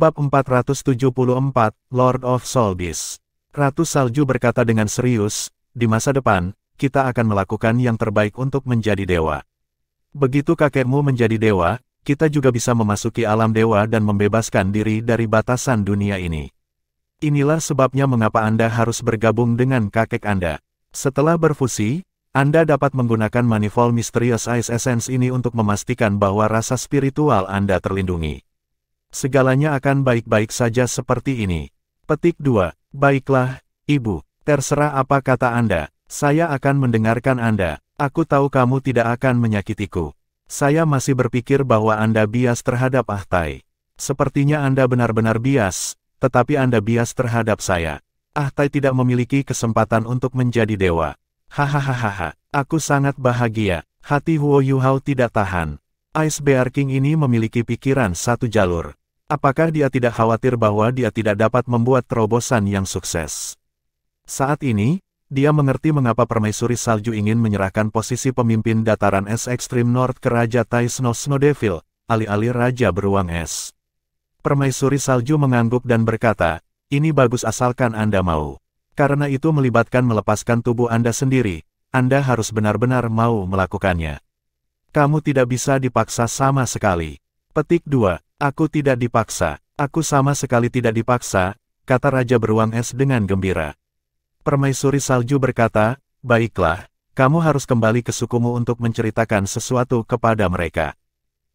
Bab 474, Lord of Solbis. Ratu Salju berkata dengan serius, di masa depan, kita akan melakukan yang terbaik untuk menjadi dewa. Begitu kakekmu menjadi dewa, kita juga bisa memasuki alam dewa dan membebaskan diri dari batasan dunia ini. Inilah sebabnya mengapa Anda harus bergabung dengan kakek Anda. Setelah berfusi, Anda dapat menggunakan Manifold Mysterious Ice Essence ini untuk memastikan bahwa rasa spiritual Anda terlindungi. Segalanya akan baik-baik saja seperti ini. Petik 2. Baiklah, Ibu. Terserah apa kata Anda. Saya akan mendengarkan Anda. Aku tahu kamu tidak akan menyakitiku. Saya masih berpikir bahwa Anda bias terhadap Ahtai. Sepertinya Anda benar-benar bias, tetapi Anda bias terhadap saya. Ahtai tidak memiliki kesempatan untuk menjadi dewa. Hahaha, aku sangat bahagia. Hati Huo Yuhao tidak tahan. Ice Bear King ini memiliki pikiran satu jalur. Apakah dia tidak khawatir bahwa dia tidak dapat membuat terobosan yang sukses? Saat ini, dia mengerti mengapa Permaisuri Salju ingin menyerahkan posisi pemimpin dataran es Extreme North ke Raja Tai Snow Devil, alih-alih Raja Beruang Es. Permaisuri Salju mengangguk dan berkata, ini bagus asalkan Anda mau. Karena itu melibatkan melepaskan tubuh Anda sendiri, Anda harus benar-benar mau melakukannya. Kamu tidak bisa dipaksa sama sekali. Petik 2. Aku tidak dipaksa. Aku sama sekali tidak dipaksa, kata Raja Beruang Es dengan gembira. Permaisuri Salju berkata, baiklah, kamu harus kembali ke sukumu untuk menceritakan sesuatu kepada mereka.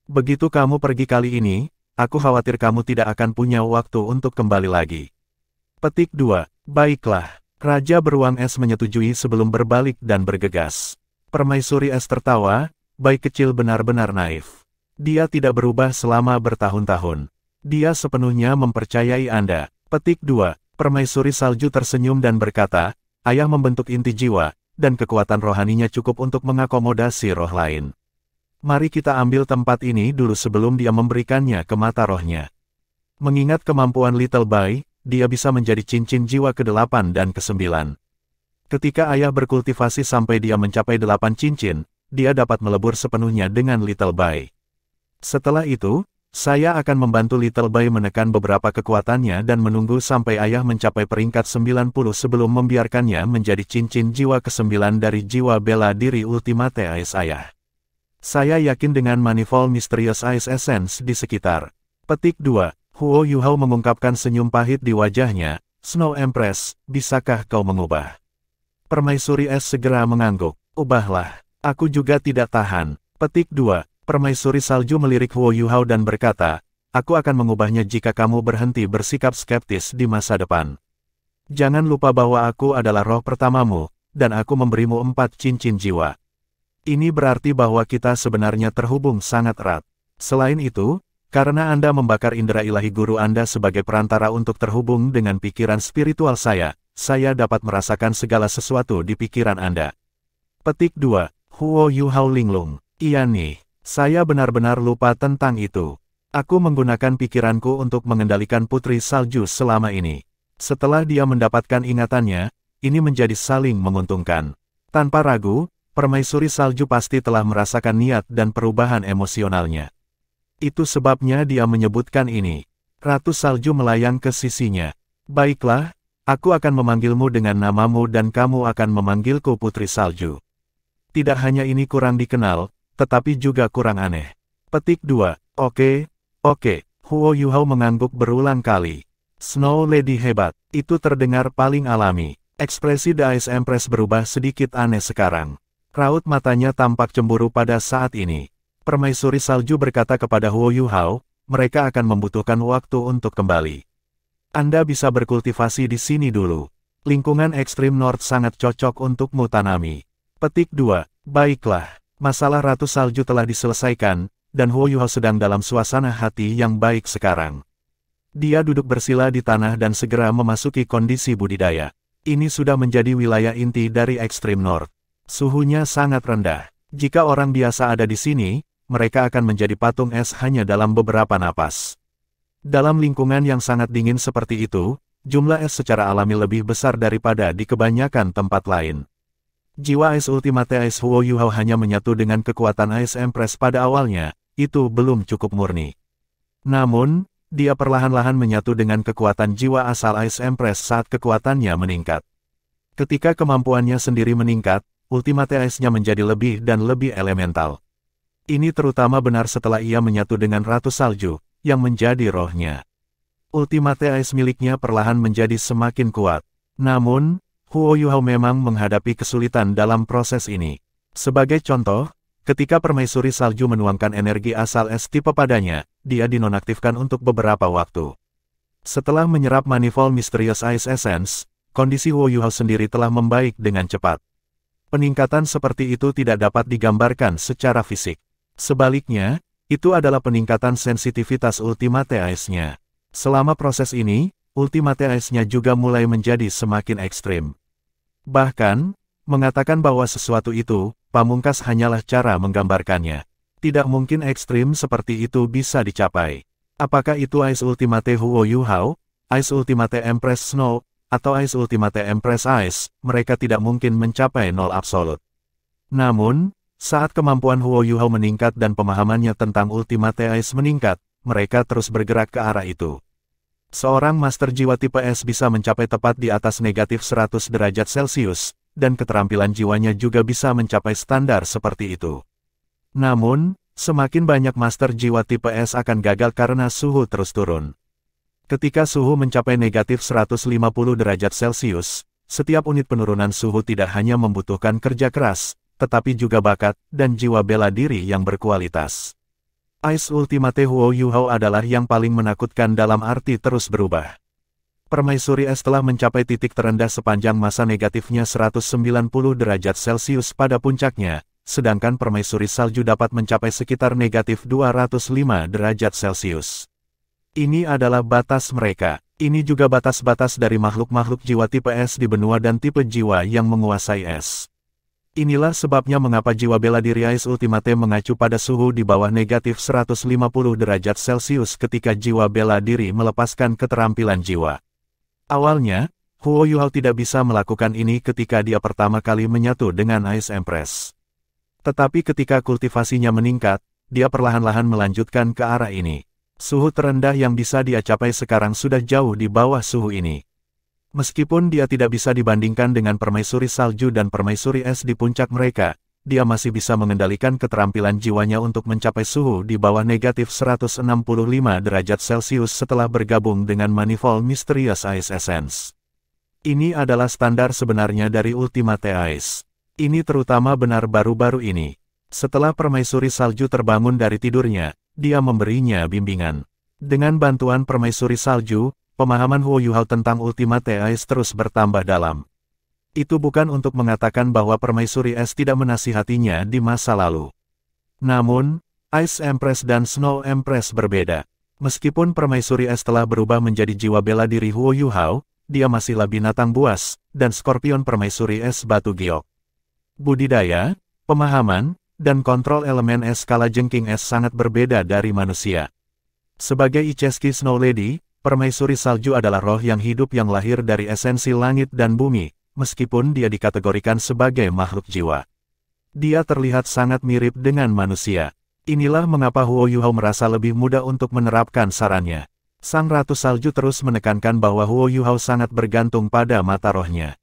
Begitu kamu pergi kali ini, aku khawatir kamu tidak akan punya waktu untuk kembali lagi. Petik 2. Baiklah. Raja Beruang Es menyetujui sebelum berbalik dan bergegas. Permaisuri Es tertawa, bayi kecil benar-benar naif. Dia tidak berubah selama bertahun-tahun. Dia sepenuhnya mempercayai Anda. Petik 2. Permaisuri Salju tersenyum dan berkata, ayah membentuk inti jiwa, dan kekuatan rohaninya cukup untuk mengakomodasi roh lain. Mari kita ambil tempat ini dulu sebelum dia memberikannya ke mata rohnya. Mengingat kemampuan Little Bai, dia bisa menjadi cincin jiwa ke-8 dan ke-9. Ketika ayah berkultivasi sampai dia mencapai 8 cincin, dia dapat melebur sepenuhnya dengan Little Bai. Setelah itu, saya akan membantu Little Bai menekan beberapa kekuatannya dan menunggu sampai ayah mencapai peringkat 90 sebelum membiarkannya menjadi cincin jiwa ke-9 dari jiwa bela diri Ultimate Ice ayah. Saya yakin dengan Manifold Mysterious Ice Essence di sekitar. Petik 2. Huo Yuhao mengungkapkan senyum pahit di wajahnya. Snow Empress, bisakah kau mengubah? Permaisuri Es segera mengangguk. Ubahlah. Aku juga tidak tahan. Petik 2. Permaisuri Salju melirik Huo Yuhao dan berkata, aku akan mengubahnya jika kamu berhenti bersikap skeptis di masa depan. Jangan lupa bahwa aku adalah roh pertamamu, dan aku memberimu 4 cincin jiwa. Ini berarti bahwa kita sebenarnya terhubung sangat erat. Selain itu, karena Anda membakar indera ilahi guru Anda sebagai perantara untuk terhubung dengan pikiran spiritual saya dapat merasakan segala sesuatu di pikiran Anda. Petik 2. Huo Yuhao linglung. Iya nih. Saya benar-benar lupa tentang itu. Aku menggunakan pikiranku untuk mengendalikan Putri Salju selama ini. Setelah dia mendapatkan ingatannya, ini menjadi saling menguntungkan. Tanpa ragu, Permaisuri Salju pasti telah merasakan niat dan perubahan emosionalnya. Itu sebabnya dia menyebutkan ini. Ratu Salju melayang ke sisinya. Baiklah, aku akan memanggilmu dengan namamu dan kamu akan memanggilku Putri Salju. Tidak hanya ini kurang dikenal, tetapi juga kurang aneh. Petik 2. Oke. Huo Yuhao mengangguk berulang kali. Snow Lady hebat. Itu terdengar paling alami. Ekspresi The Ice Empress berubah sedikit aneh sekarang. Raut matanya tampak cemburu pada saat ini. Permaisuri Salju berkata kepada Huo Yuhao, mereka akan membutuhkan waktu untuk kembali. Anda bisa berkultivasi di sini dulu. Lingkungan Extreme North sangat cocok untukmu tanami. Petik 2. Baiklah. Masalah Ratu Salju telah diselesaikan, dan Huo Yuhao sedang dalam suasana hati yang baik sekarang. Dia duduk bersila di tanah dan segera memasuki kondisi budidaya. Ini sudah menjadi wilayah inti dari Extreme North. Suhunya sangat rendah. Jika orang biasa ada di sini, mereka akan menjadi patung es hanya dalam beberapa napas. Dalam lingkungan yang sangat dingin seperti itu, jumlah es secara alami lebih besar daripada di kebanyakan tempat lain. Jiwa Ice Ultimate Ice Huo Yuhao hanya menyatu dengan kekuatan Ice Empress pada awalnya, itu belum cukup murni. Namun, dia perlahan-lahan menyatu dengan kekuatan jiwa asal Ice Empress saat kekuatannya meningkat. Ketika kemampuannya sendiri meningkat, Ultimate Ice-nya menjadi lebih dan lebih elemental. Ini terutama benar setelah ia menyatu dengan Ratu Salju, yang menjadi rohnya. Ultimate Ice miliknya perlahan menjadi semakin kuat. Namun, Huo Yuhao memang menghadapi kesulitan dalam proses ini. Sebagai contoh, ketika permaisuri salju menuangkan energi asal es tipe padanya, dia dinonaktifkan untuk beberapa waktu. Setelah menyerap Manifold Mysterious Ice Essence, kondisi Huo Yuhao sendiri telah membaik dengan cepat. Peningkatan seperti itu tidak dapat digambarkan secara fisik. Sebaliknya, itu adalah peningkatan sensitivitas Ultimate Ice-nya. Selama proses ini, Ultimate Ice-nya juga mulai menjadi semakin ekstrim. Bahkan, mengatakan bahwa sesuatu itu, pamungkas hanyalah cara menggambarkannya. Tidak mungkin ekstrim seperti itu bisa dicapai. Apakah itu Ice Ultimate Huo Yuhao, Ice Ultimate Empress Snow, atau Ice Ultimate Empress Ice, mereka tidak mungkin mencapai nol absolut. Namun, saat kemampuan Huo Yuhao meningkat dan pemahamannya tentang Ultimate Ice meningkat, mereka terus bergerak ke arah itu. Seorang Master Jiwa tipe S bisa mencapai tepat di atas negatif 100 derajat Celcius, dan keterampilan jiwanya juga bisa mencapai standar seperti itu. Namun, semakin banyak Master Jiwa tipe S akan gagal karena suhu terus turun. Ketika suhu mencapai negatif 150 derajat Celcius, setiap unit penurunan suhu tidak hanya membutuhkan kerja keras, tetapi juga bakat dan jiwa bela diri yang berkualitas. Ice Ultimate Huo Yuhao adalah yang paling menakutkan dalam arti terus berubah. Permaisuri es telah mencapai titik terendah sepanjang masa negatifnya 190 derajat Celcius pada puncaknya, sedangkan permaisuri salju dapat mencapai sekitar negatif 205 derajat Celcius. Ini adalah batas mereka. Ini juga batas-batas dari makhluk-makhluk jiwa tipe es di benua dan tipe jiwa yang menguasai es. Inilah sebabnya mengapa jiwa bela diri Ice Ultimate mengacu pada suhu di bawah negatif 150 derajat Celcius ketika jiwa bela diri melepaskan keterampilan jiwa. Awalnya, Huo Yuhao tidak bisa melakukan ini ketika dia pertama kali menyatu dengan Ice Empress. Tetapi ketika kultivasinya meningkat, dia perlahan-lahan melanjutkan ke arah ini. Suhu terendah yang bisa dia capai sekarang sudah jauh di bawah suhu ini. Meskipun dia tidak bisa dibandingkan dengan permaisuri salju dan permaisuri es di puncak mereka, dia masih bisa mengendalikan keterampilan jiwanya untuk mencapai suhu di bawah negatif 165 derajat Celcius setelah bergabung dengan Manifold Mysterious Ice Essence. Ini adalah standar sebenarnya dari Ultimate Ice. Ini terutama benar baru-baru ini. Setelah permaisuri salju terbangun dari tidurnya, dia memberinya bimbingan. Dengan bantuan permaisuri salju, pemahaman Huo Yuhao tentang Ultimate Ice terus bertambah dalam. Itu bukan untuk mengatakan bahwa permaisuri es tidak menasihatinya di masa lalu. Namun, Ice Empress dan Snow Empress berbeda. Meskipun permaisuri es telah berubah menjadi jiwa bela diri Huo Yuhao, dia masihlah binatang buas, dan Skorpion permaisuri es batu giok. Budidaya, pemahaman, dan kontrol elemen es skala jengking es sangat berbeda dari manusia. Sebagai Icheski Snow Lady, permaisuri salju adalah roh yang hidup yang lahir dari esensi langit dan bumi, meskipun dia dikategorikan sebagai makhluk jiwa. Dia terlihat sangat mirip dengan manusia. Inilah mengapa Huo Yuhao merasa lebih mudah untuk menerapkan sarannya. Sang Ratu Salju terus menekankan bahwa Huo Yuhao sangat bergantung pada mata rohnya.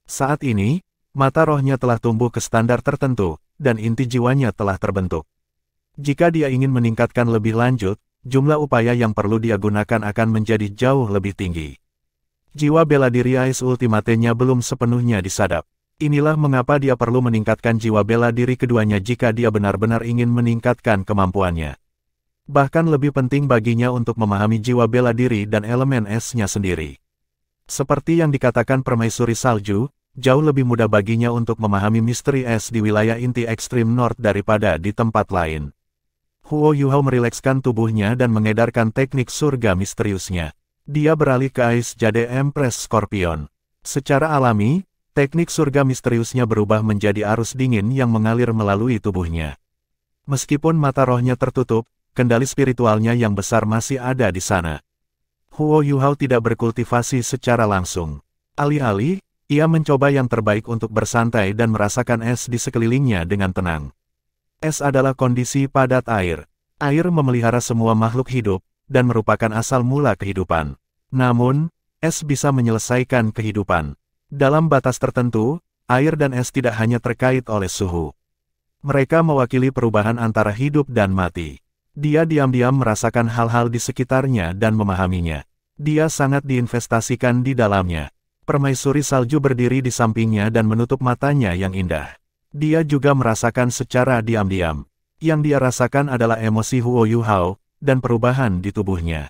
Saat ini, mata rohnya telah tumbuh ke standar tertentu, dan inti jiwanya telah terbentuk. Jika dia ingin meningkatkan lebih lanjut, jumlah upaya yang perlu dia gunakan akan menjadi jauh lebih tinggi. Jiwa bela diri Ice Ultimate-nya belum sepenuhnya disadap. Inilah mengapa dia perlu meningkatkan jiwa bela diri keduanya jika dia benar-benar ingin meningkatkan kemampuannya. Bahkan lebih penting baginya untuk memahami jiwa bela diri dan elemen es-nya sendiri. Seperti yang dikatakan permaisuri salju, jauh lebih mudah baginya untuk memahami misteri es di wilayah inti ekstrim North daripada di tempat lain. Huo Yuhao merilekskan tubuhnya dan mengedarkan teknik surga misteriusnya. Dia beralih ke Ice Jade Empress Scorpion. Secara alami, teknik surga misteriusnya berubah menjadi arus dingin yang mengalir melalui tubuhnya. Meskipun mata rohnya tertutup, kendali spiritualnya yang besar masih ada di sana. Huo Yuhao tidak berkultivasi secara langsung. Alih-alih, ia mencoba yang terbaik untuk bersantai dan merasakan es di sekelilingnya dengan tenang. Es adalah kondisi padat air. Air memelihara semua makhluk hidup, dan merupakan asal mula kehidupan. Namun, es bisa menyelesaikan kehidupan. Dalam batas tertentu, air dan es tidak hanya terkait oleh suhu. Mereka mewakili perubahan antara hidup dan mati. Dia diam-diam merasakan hal-hal di sekitarnya dan memahaminya. Dia sangat diinvestasikan di dalamnya. Permaisuri salju berdiri di sampingnya dan menutup matanya yang indah. Dia juga merasakan secara diam-diam. Yang dia rasakan adalah emosi Huo Yuhao, dan perubahan di tubuhnya.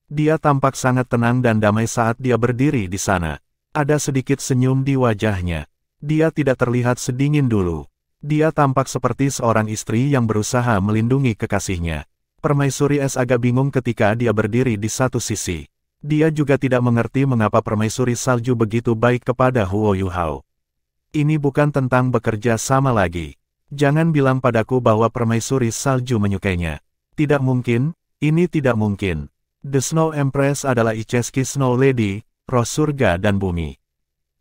Dia tampak sangat tenang dan damai saat dia berdiri di sana. Ada sedikit senyum di wajahnya. Dia tidak terlihat sedingin dulu. Dia tampak seperti seorang istri yang berusaha melindungi kekasihnya. Permaisuri es agak bingung ketika dia berdiri di satu sisi. Dia juga tidak mengerti mengapa permaisuri salju begitu baik kepada Huo Yuhao. Ini bukan tentang bekerja sama lagi. Jangan bilang padaku bahwa permaisuri salju menyukainya. Tidak mungkin, ini tidak mungkin. The Snow Empress adalah Icheski Snow Lady, roh surga dan bumi.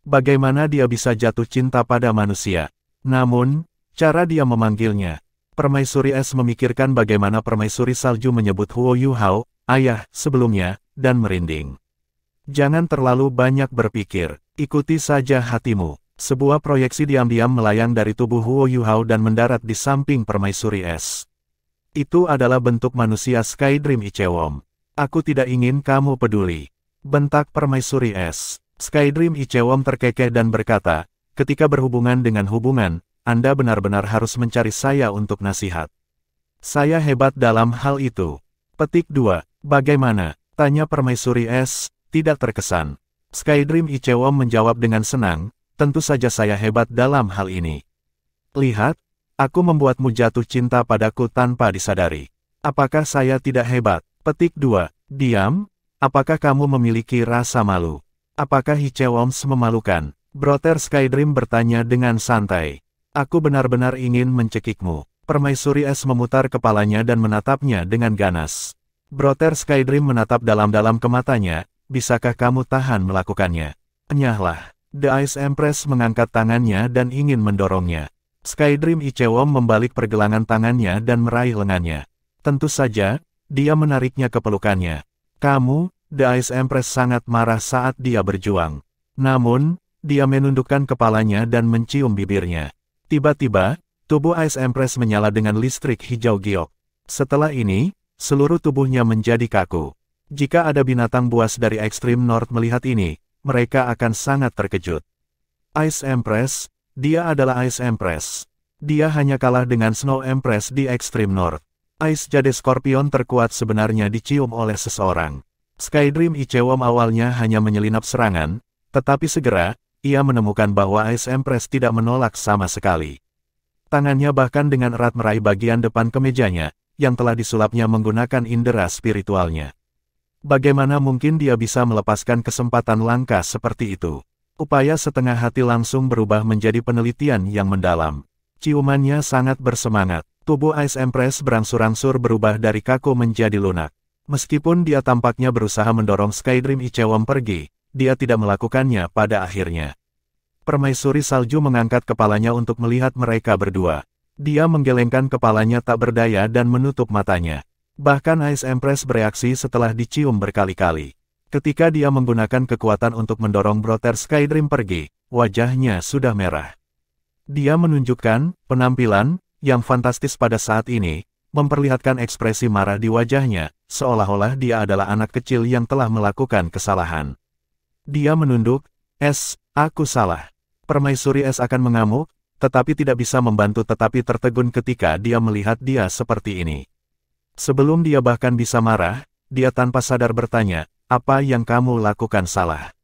Bagaimana dia bisa jatuh cinta pada manusia? Namun, cara dia memanggilnya. Permaisuri es memikirkan bagaimana permaisuri salju menyebut Huo Yuhao, ayah, sebelumnya, dan merinding. Jangan terlalu banyak berpikir, ikuti saja hatimu. Sebuah proyeksi diam-diam melayang dari tubuh Huo Yuhao dan mendarat di samping permaisuri es. Itu adalah bentuk manusia Sky Dream Ichewom. Aku tidak ingin kamu peduli. Bentak permaisuri es. Sky Dream Ichewom terkekeh dan berkata, ketika berhubungan dengan hubungan, Anda benar-benar harus mencari saya untuk nasihat. Saya hebat dalam hal itu. Petik 2. Bagaimana? Tanya permaisuri es, tidak terkesan. Sky Dream Ichewom menjawab dengan senang, tentu saja saya hebat dalam hal ini. Lihat, aku membuatmu jatuh cinta padaku tanpa disadari. Apakah saya tidak hebat? Petik 2. Diam, apakah kamu memiliki rasa malu? Apakah Ichewoms memalukan? Brother Sky Dream bertanya dengan santai. Aku benar-benar ingin mencekikmu. Permaisuri es memutar kepalanya dan menatapnya dengan ganas. Brother Sky Dream menatap dalam-dalam ke matanya, bisakah kamu tahan melakukannya? Enyahlah. The Ice Empress mengangkat tangannya dan ingin mendorongnya. Sky Dream Ichewom membalik pergelangan tangannya dan meraih lengannya. Tentu saja, dia menariknya ke pelukannya. Kamu, The Ice Empress sangat marah saat dia berjuang. Namun, dia menundukkan kepalanya dan mencium bibirnya. Tiba-tiba, tubuh Ice Empress menyala dengan listrik hijau giok. Setelah ini, seluruh tubuhnya menjadi kaku. Jika ada binatang buas dari Extreme North melihat ini, mereka akan sangat terkejut. Ice Empress, dia adalah Ice Empress. Dia hanya kalah dengan Snow Empress di Extreme North. Ice Jade Scorpion terkuat sebenarnya dicium oleh seseorang. Sky Dream Ichewom awalnya hanya menyelinap serangan, tetapi segera, ia menemukan bahwa Ice Empress tidak menolak sama sekali. Tangannya bahkan dengan erat meraih bagian depan kemejanya, yang telah disulapnya menggunakan indera spiritualnya. Bagaimana mungkin dia bisa melepaskan kesempatan langka seperti itu? Upaya setengah hati langsung berubah menjadi penelitian yang mendalam. Ciumannya sangat bersemangat. Tubuh Ice Empress berangsur-angsur berubah dari kaku menjadi lunak. Meskipun dia tampaknya berusaha mendorong Sky Dream Ichewom pergi, dia tidak melakukannya pada akhirnya. Permaisuri salju mengangkat kepalanya untuk melihat mereka berdua. Dia menggelengkan kepalanya tak berdaya dan menutup matanya. Bahkan Ice Empress bereaksi setelah dicium berkali-kali. Ketika dia menggunakan kekuatan untuk mendorong Brother Sky Dream pergi, wajahnya sudah merah. Dia menunjukkan penampilan yang fantastis pada saat ini, memperlihatkan ekspresi marah di wajahnya, seolah-olah dia adalah anak kecil yang telah melakukan kesalahan. Dia menunduk, aku salah. Permaisuri es akan mengamuk, tetapi tidak bisa membantu tetapi tertegun ketika dia melihat dia seperti ini. Sebelum dia bahkan bisa marah, dia tanpa sadar bertanya, apa yang kamu lakukan salah?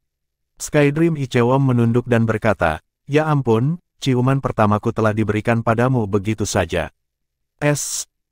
Sky Dream Ichewom menunduk dan berkata, ya ampun, ciuman pertamaku telah diberikan padamu begitu saja.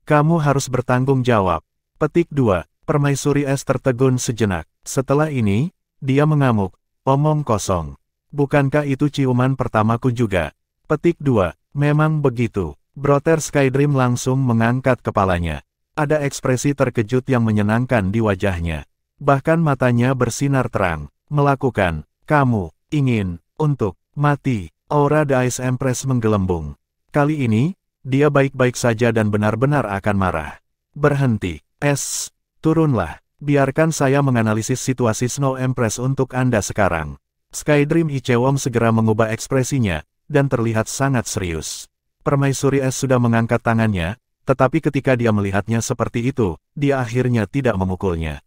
Kamu harus bertanggung jawab. Petik 2, Permaisuri es tertegun sejenak. Setelah ini, dia mengamuk, omong kosong. Bukankah itu ciuman pertamaku juga? Petik 2, memang begitu. Brother Sky Dream langsung mengangkat kepalanya. Ada ekspresi terkejut yang menyenangkan di wajahnya. Bahkan matanya bersinar terang. Melakukan, kamu, ingin, untuk, mati. Aura The Ice Empress menggelembung. Kali ini, dia baik-baik saja dan benar-benar akan marah. Berhenti, Turunlah. Biarkan saya menganalisis situasi Snow Empress untuk Anda sekarang. Skydream Ichewom segera mengubah ekspresinya, dan terlihat sangat serius. Permaisuri Es sudah mengangkat tangannya, tetapi ketika dia melihatnya seperti itu, dia akhirnya tidak memukulnya.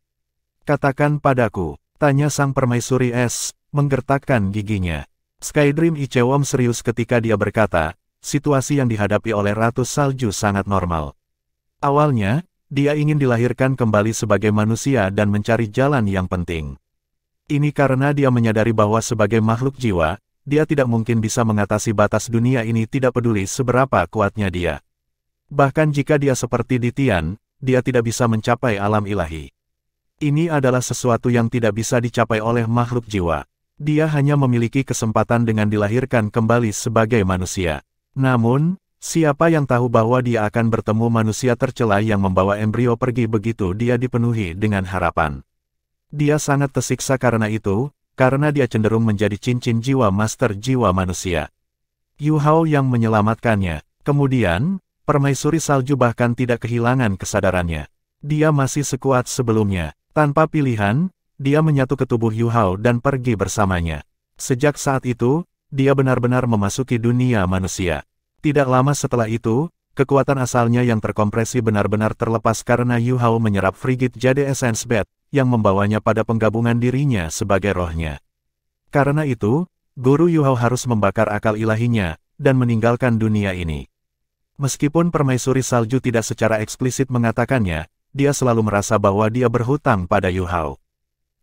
Katakan padaku, tanya sang permaisuri Es, menggertakkan giginya. Skydream Ichewom serius ketika dia berkata, situasi yang dihadapi oleh Ratu Salju sangat normal. Awalnya, dia ingin dilahirkan kembali sebagai manusia dan mencari jalan yang penting. Ini karena dia menyadari bahwa sebagai makhluk jiwa, dia tidak mungkin bisa mengatasi batas dunia ini tidak peduli seberapa kuatnya dia. Bahkan jika dia seperti Ditian, dia tidak bisa mencapai alam ilahi. Ini adalah sesuatu yang tidak bisa dicapai oleh makhluk jiwa. Dia hanya memiliki kesempatan dengan dilahirkan kembali sebagai manusia. Namun, siapa yang tahu bahwa dia akan bertemu manusia tercela yang membawa embrio pergi begitu dia dipenuhi dengan harapan. Dia sangat tersiksa karena itu, karena dia cenderung menjadi cincin jiwa master jiwa manusia. Yu Hao yang menyelamatkannya. Kemudian, permaisuri salju bahkan tidak kehilangan kesadarannya. Dia masih sekuat sebelumnya. Tanpa pilihan, dia menyatu ke tubuh Yu Hao dan pergi bersamanya. Sejak saat itu, dia benar-benar memasuki dunia manusia. Tidak lama setelah itu, kekuatan asalnya yang terkompresi benar-benar terlepas karena Yu Hao menyerap Frigid Jade Essence Bed, yang membawanya pada penggabungan dirinya sebagai rohnya. Karena itu, Guru Yu Hao harus membakar akal ilahinya, dan meninggalkan dunia ini. Meskipun permaisuri salju tidak secara eksplisit mengatakannya, dia selalu merasa bahwa dia berhutang pada Yu Hao.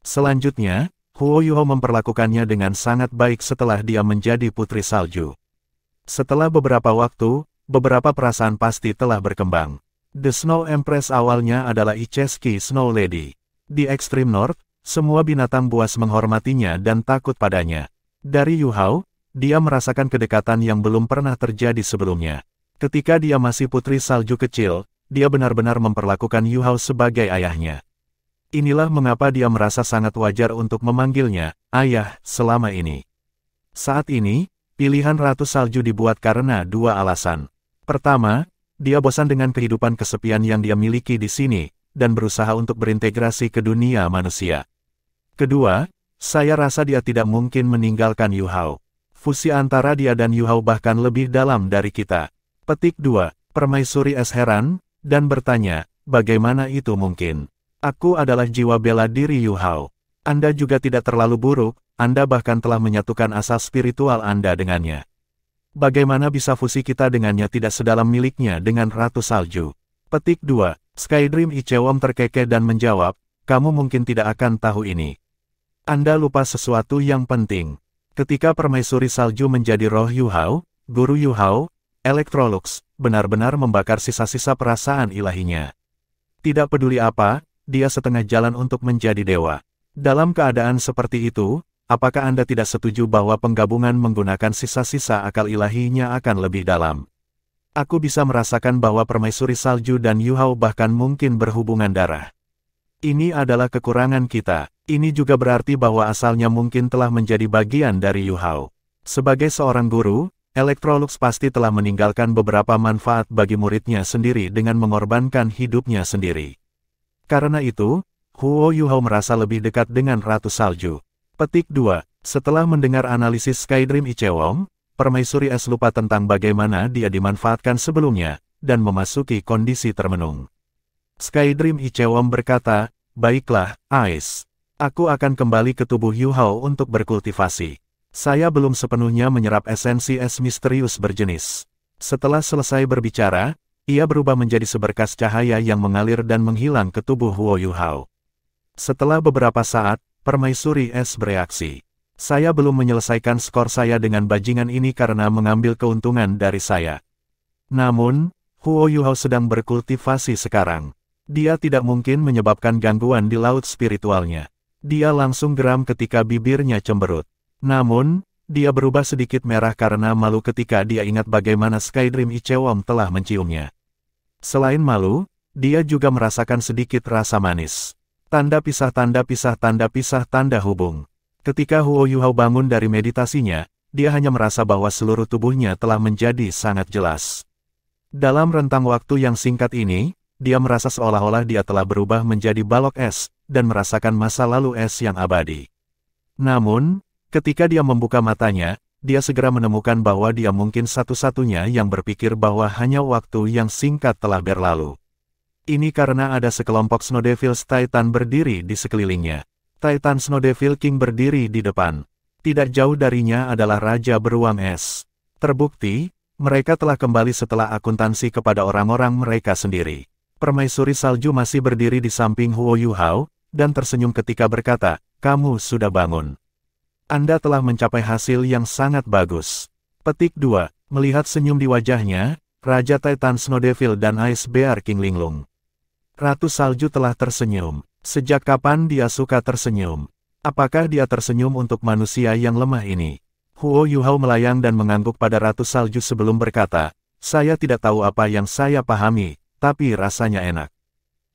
Selanjutnya, Huo Yu Hao memperlakukannya dengan sangat baik setelah dia menjadi putri salju. Setelah beberapa waktu, beberapa perasaan pasti telah berkembang. The Snow Empress awalnya adalah Icheski Snow Lady. Di Extreme North, semua binatang buas menghormatinya dan takut padanya. Dari Yu Hao, dia merasakan kedekatan yang belum pernah terjadi sebelumnya. Ketika dia masih putri salju kecil, dia benar-benar memperlakukan Yu Hao sebagai ayahnya. Inilah mengapa dia merasa sangat wajar untuk memanggilnya ayah selama ini. Saat ini, pilihan Ratu Salju dibuat karena dua alasan. Pertama, dia bosan dengan kehidupan kesepian yang dia miliki di sini, dan berusaha untuk berintegrasi ke dunia manusia. Kedua, saya rasa dia tidak mungkin meninggalkan Yu Hao. Fusi antara dia dan Yu Hao bahkan lebih dalam dari kita. Petik 2. Permaisuri Es heran, dan bertanya, bagaimana itu mungkin? Aku adalah jiwa bela diri Yu Hao. Anda juga tidak terlalu buruk, Anda bahkan telah menyatukan asal spiritual Anda dengannya. Bagaimana bisa fusi kita dengannya tidak sedalam miliknya dengan Ratu Salju? Petik 2. Skydream Ichewom terkekeh dan menjawab, kamu mungkin tidak akan tahu ini. Anda lupa sesuatu yang penting. Ketika permaisuri salju menjadi roh Yu Hao, Guru Yu Hao, Electrolux, benar-benar membakar sisa-sisa perasaan ilahinya. Tidak peduli apa, dia setengah jalan untuk menjadi dewa. Dalam keadaan seperti itu, apakah Anda tidak setuju bahwa penggabungan menggunakan sisa-sisa akal ilahinya akan lebih dalam? Aku bisa merasakan bahwa permaisuri salju dan Yu Hao bahkan mungkin berhubungan darah. Ini adalah kekurangan kita. Ini juga berarti bahwa asalnya mungkin telah menjadi bagian dari Yu Hao. Sebagai seorang guru, Electrolux pasti telah meninggalkan beberapa manfaat bagi muridnya sendiri dengan mengorbankan hidupnya sendiri. Karena itu, Huo Yu Hao merasa lebih dekat dengan Ratu Salju. Petik 2. Setelah mendengar analisis Skydream Ichewom, Permaisuri Es lupa tentang bagaimana dia dimanfaatkan sebelumnya, dan memasuki kondisi termenung. Skydream Ichewom berkata, baiklah, Ais. Aku akan kembali ke tubuh Yu Hao untuk berkultivasi. Saya belum sepenuhnya menyerap esensi es misterius berjenis. Setelah selesai berbicara, ia berubah menjadi seberkas cahaya yang mengalir dan menghilang ke tubuh Huo Yu Hao. Setelah beberapa saat, Permaisuri Es bereaksi. Saya belum menyelesaikan skor saya dengan bajingan ini karena mengambil keuntungan dari saya. Namun, Huo Yu Hao sedang berkultivasi sekarang. Dia tidak mungkin menyebabkan gangguan di laut spiritualnya. Dia langsung geram ketika bibirnya cemberut. Namun, dia berubah sedikit merah karena malu ketika dia ingat bagaimana Skydream Ichewom telah menciumnya. Selain malu, dia juga merasakan sedikit rasa manis. Tanda pisah tanda pisah tanda pisah tanda hubung. Ketika Huo Yu Hao bangun dari meditasinya, dia hanya merasa bahwa seluruh tubuhnya telah menjadi sangat jelas. Dalam rentang waktu yang singkat ini, dia merasa seolah-olah dia telah berubah menjadi balok es, dan merasakan masa lalu es yang abadi. Namun, ketika dia membuka matanya, dia segera menemukan bahwa dia mungkin satu-satunya yang berpikir bahwa hanya waktu yang singkat telah berlalu. Ini karena ada sekelompok Snow Devils Titan berdiri di sekelilingnya. Titan Snow Devil King berdiri di depan. Tidak jauh darinya adalah Raja Beruang Es. Terbukti, mereka telah kembali setelah akuntansi kepada orang-orang mereka sendiri. Permaisuri salju masih berdiri di samping Huo Yuhao, dan tersenyum ketika berkata, "Kamu sudah bangun. Anda telah mencapai hasil yang sangat bagus." Petik 2. Melihat senyum di wajahnya, Raja Titan Snow Devil dan Ice Bear King Linglung. Ratu Salju telah tersenyum. Sejak kapan dia suka tersenyum? Apakah dia tersenyum untuk manusia yang lemah ini? Huo Yuhao melayang dan mengangguk pada Ratu Salju sebelum berkata, "Saya tidak tahu apa yang saya pahami, tapi rasanya enak."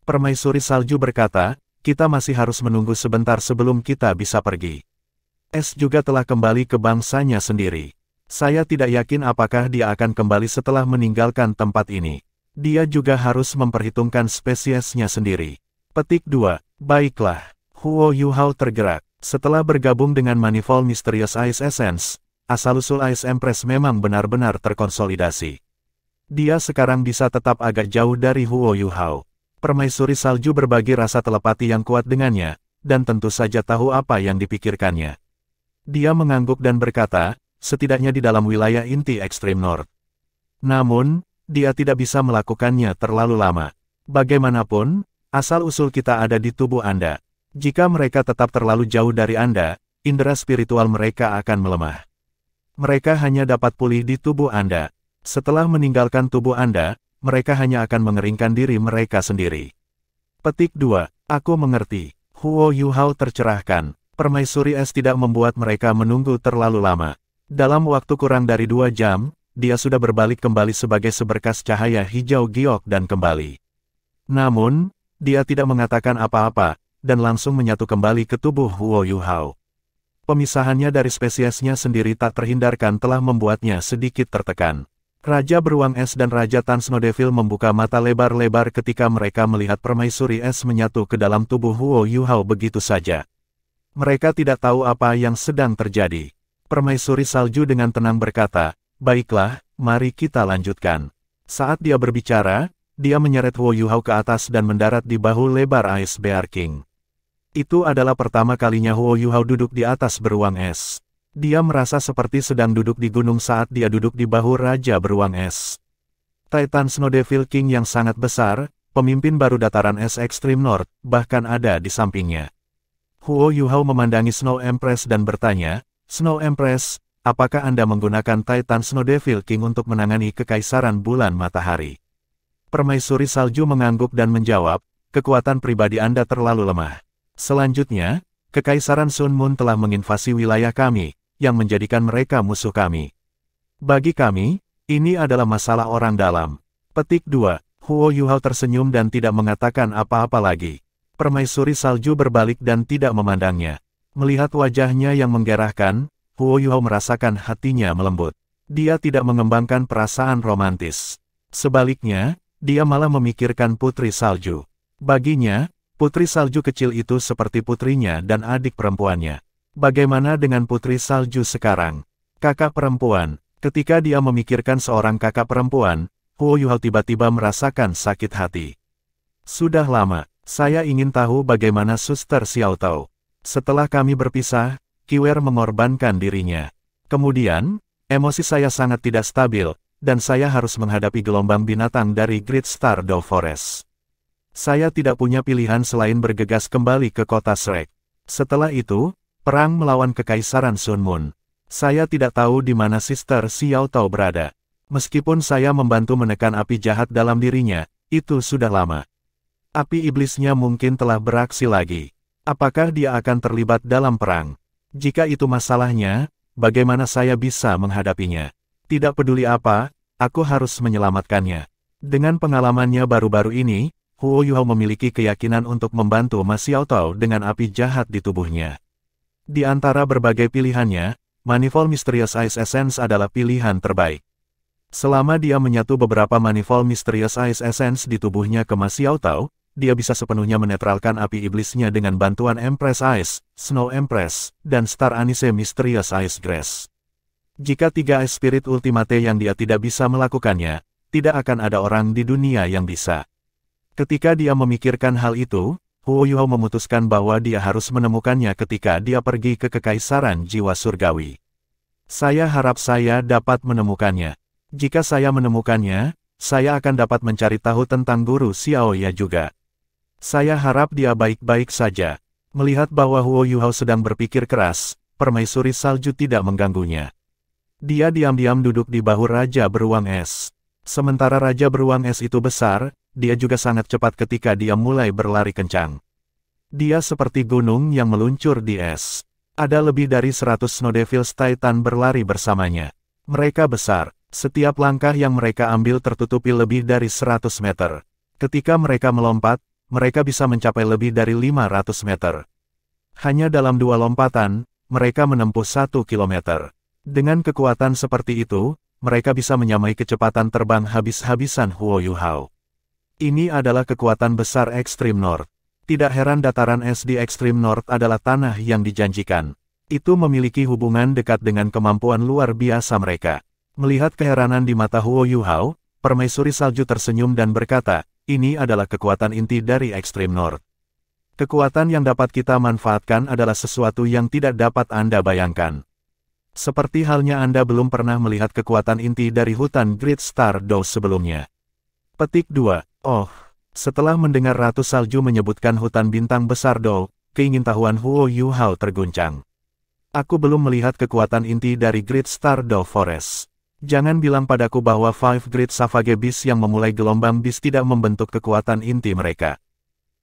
Permaisuri Salju berkata, "Kita masih harus menunggu sebentar sebelum kita bisa pergi." Es juga telah kembali ke bangsanya sendiri. Saya tidak yakin apakah dia akan kembali setelah meninggalkan tempat ini. Dia juga harus memperhitungkan spesiesnya sendiri. Petik 2. Baiklah. Huo Yuhao tergerak. Setelah bergabung dengan Manifold Mysterious Ice Essence, asal-usul Ice Empress memang benar-benar terkonsolidasi. Dia sekarang bisa tetap agak jauh dari Huo Yuhao. Permaisuri salju berbagi rasa telepati yang kuat dengannya, dan tentu saja tahu apa yang dipikirkannya. Dia mengangguk dan berkata, setidaknya di dalam wilayah inti Extreme North. Namun, dia tidak bisa melakukannya terlalu lama. Bagaimanapun, asal-usul kita ada di tubuh Anda. Jika mereka tetap terlalu jauh dari Anda, indera spiritual mereka akan melemah. Mereka hanya dapat pulih di tubuh Anda. Setelah meninggalkan tubuh Anda, mereka hanya akan mengeringkan diri mereka sendiri. Petik 2. Aku mengerti. Huo Yuhao tercerahkan. Permaisuri Es tidak membuat mereka menunggu terlalu lama. Dalam waktu kurang dari 2 jam, dia sudah berbalik kembali sebagai seberkas cahaya hijau giok dan kembali. Namun, dia tidak mengatakan apa-apa, dan langsung menyatu kembali ke tubuh Huo Yuhao. Pemisahannya dari spesiesnya sendiri tak terhindarkan telah membuatnya sedikit tertekan. Raja Beruang Es dan Raja Tan Snow Devil membuka mata lebar-lebar ketika mereka melihat permaisuri es menyatu ke dalam tubuh Huo Yuhao begitu saja. Mereka tidak tahu apa yang sedang terjadi. Permaisuri salju dengan tenang berkata, "Baiklah, mari kita lanjutkan." Saat dia berbicara, dia menyeret Huo Yuhao ke atas dan mendarat di bahu lebar Ice Bear King. Itu adalah pertama kalinya Huo Yuhao duduk di atas beruang es. Dia merasa seperti sedang duduk di gunung saat dia duduk di bahu Raja Beruang Es. Titan Snow Devil King yang sangat besar, pemimpin baru dataran es Extreme North, bahkan ada di sampingnya. Huo Yuhao memandangi Snow Empress dan bertanya, "Snow Empress, apakah Anda menggunakan Titan Snow Devil King untuk menangani kekaisaran bulan matahari?" Permaisuri salju mengangguk dan menjawab, "Kekuatan pribadi Anda terlalu lemah. Selanjutnya, Kekaisaran Sun Moon telah menginvasi wilayah kami, yang menjadikan mereka musuh kami. Bagi kami, ini adalah masalah orang dalam." Petik 2. Huo Yuhao tersenyum dan tidak mengatakan apa-apa lagi. Permaisuri salju berbalik dan tidak memandangnya. Melihat wajahnya yang menggerahkan, Huo Yuhao merasakan hatinya melembut. Dia tidak mengembangkan perasaan romantis. Sebaliknya, dia malah memikirkan putri salju. Baginya, putri salju kecil itu seperti putrinya dan adik perempuannya. Bagaimana dengan putri salju sekarang? Kakak perempuan. Ketika dia memikirkan seorang kakak perempuan, Huo Yuhao tiba-tiba merasakan sakit hati. Sudah lama, saya ingin tahu bagaimana Suster Xiao Tao. Setelah kami berpisah, Qiwer mengorbankan dirinya. Kemudian, emosi saya sangat tidak stabil, dan saya harus menghadapi gelombang binatang dari Great Star Doe Forest. Saya tidak punya pilihan selain bergegas kembali ke kota Shrek. Setelah itu, perang melawan Kekaisaran Sun Moon. Saya tidak tahu di mana Sister Xiao Tao berada. Meskipun saya membantu menekan api jahat dalam dirinya, itu sudah lama. Api iblisnya mungkin telah beraksi lagi. Apakah dia akan terlibat dalam perang? Jika itu masalahnya, bagaimana saya bisa menghadapinya? Tidak peduli apa, aku harus menyelamatkannya. Dengan pengalamannya baru-baru ini, Huo Yuhao memiliki keyakinan untuk membantu Ma Xiao Tao dengan api jahat di tubuhnya. Di antara berbagai pilihannya, Manifold Mysterious Ice Essence adalah pilihan terbaik. Selama dia menyatu beberapa manifold Mysterious Ice Essence di tubuhnya ke Ma Xiaotao, dia bisa sepenuhnya menetralkan api iblisnya dengan bantuan Empress Ice, Snow Empress, dan Star Anise Mysterious Ice Grace. Jika 3 Ice Spirit Ultimate yang dia tidak bisa melakukannya, tidak akan ada orang di dunia yang bisa. Ketika dia memikirkan hal itu, Huo Yuhao memutuskan bahwa dia harus menemukannya ketika dia pergi ke Kekaisaran Jiwa Surgawi. Saya harap saya dapat menemukannya. Jika saya menemukannya, saya akan dapat mencari tahu tentang Guru Xiaoya juga. Saya harap dia baik-baik saja. Melihat bahwa Huo Yuhao sedang berpikir keras, permaisuri salju tidak mengganggunya. Dia diam-diam duduk di bahu Raja Beruang Es. Sementara Raja Beruang Es itu besar, dia juga sangat cepat ketika dia mulai berlari kencang. Dia seperti gunung yang meluncur di es. Ada lebih dari 100 Snow Devils Titan berlari bersamanya. Mereka besar. Setiap langkah yang mereka ambil tertutupi lebih dari 100 meter. Ketika mereka melompat, mereka bisa mencapai lebih dari 500 meter. Hanya dalam 2 lompatan, mereka menempuh 1 kilometer. Dengan kekuatan seperti itu, mereka bisa menyamai kecepatan terbang habis-habisan Huo Yuhao. Ini adalah kekuatan besar Extreme North. Tidak heran dataran es di Extreme North adalah tanah yang dijanjikan. Itu memiliki hubungan dekat dengan kemampuan luar biasa mereka. Melihat keheranan di mata Huo Yuhao, permaisuri salju tersenyum dan berkata, ini adalah kekuatan inti dari Extreme North. Kekuatan yang dapat kita manfaatkan adalah sesuatu yang tidak dapat Anda bayangkan. Seperti halnya Anda belum pernah melihat kekuatan inti dari hutan Great Star Dow sebelumnya. Petik 2. Oh, setelah mendengar Ratu Salju menyebutkan hutan bintang besar Dow, keingintahuan Huo Yuhao terguncang. Aku belum melihat kekuatan inti dari Great Star Dow Forest. Jangan bilang padaku bahwa Five Great Savage Beasts yang memulai gelombang bis tidak membentuk kekuatan inti mereka.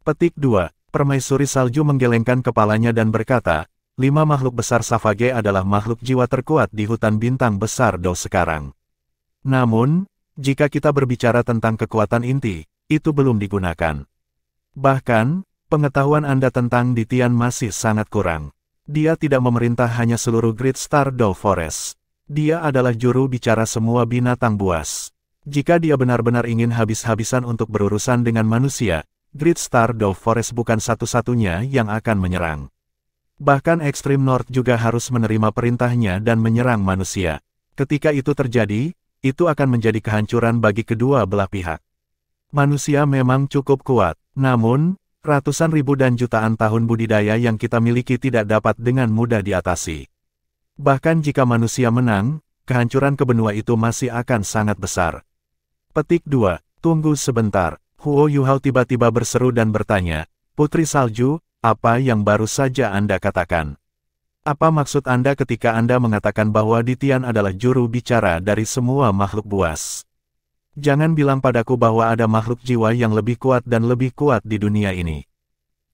Petik 2. Permaisuri salju menggelengkan kepalanya dan berkata, 5 makhluk besar Savage adalah makhluk jiwa terkuat di hutan bintang besar Dow sekarang. Namun, jika kita berbicara tentang kekuatan inti, itu belum digunakan. Bahkan, pengetahuan Anda tentang Ditian masih sangat kurang. Dia tidak memerintah hanya seluruh Great Star Dow Forest. Dia adalah juru bicara semua binatang buas. Jika dia benar-benar ingin habis-habisan untuk berurusan dengan manusia, Great Star Dow Forest bukan satu-satunya yang akan menyerang. Bahkan Extreme North juga harus menerima perintahnya dan menyerang manusia. Ketika itu terjadi, itu akan menjadi kehancuran bagi kedua belah pihak. Manusia memang cukup kuat, namun, ratusan ribu dan jutaan tahun budidaya yang kita miliki tidak dapat dengan mudah diatasi. Bahkan jika manusia menang, kehancuran ke benua itu masih akan sangat besar. Petik 2. Tunggu sebentar. Huo Yuhao tiba-tiba berseru dan bertanya, Putri Salju, apa yang baru saja Anda katakan? Apa maksud Anda ketika Anda mengatakan bahwa Ditian adalah juru bicara dari semua makhluk buas? Jangan bilang padaku bahwa ada makhluk jiwa yang lebih kuat dan lebih kuat di dunia ini.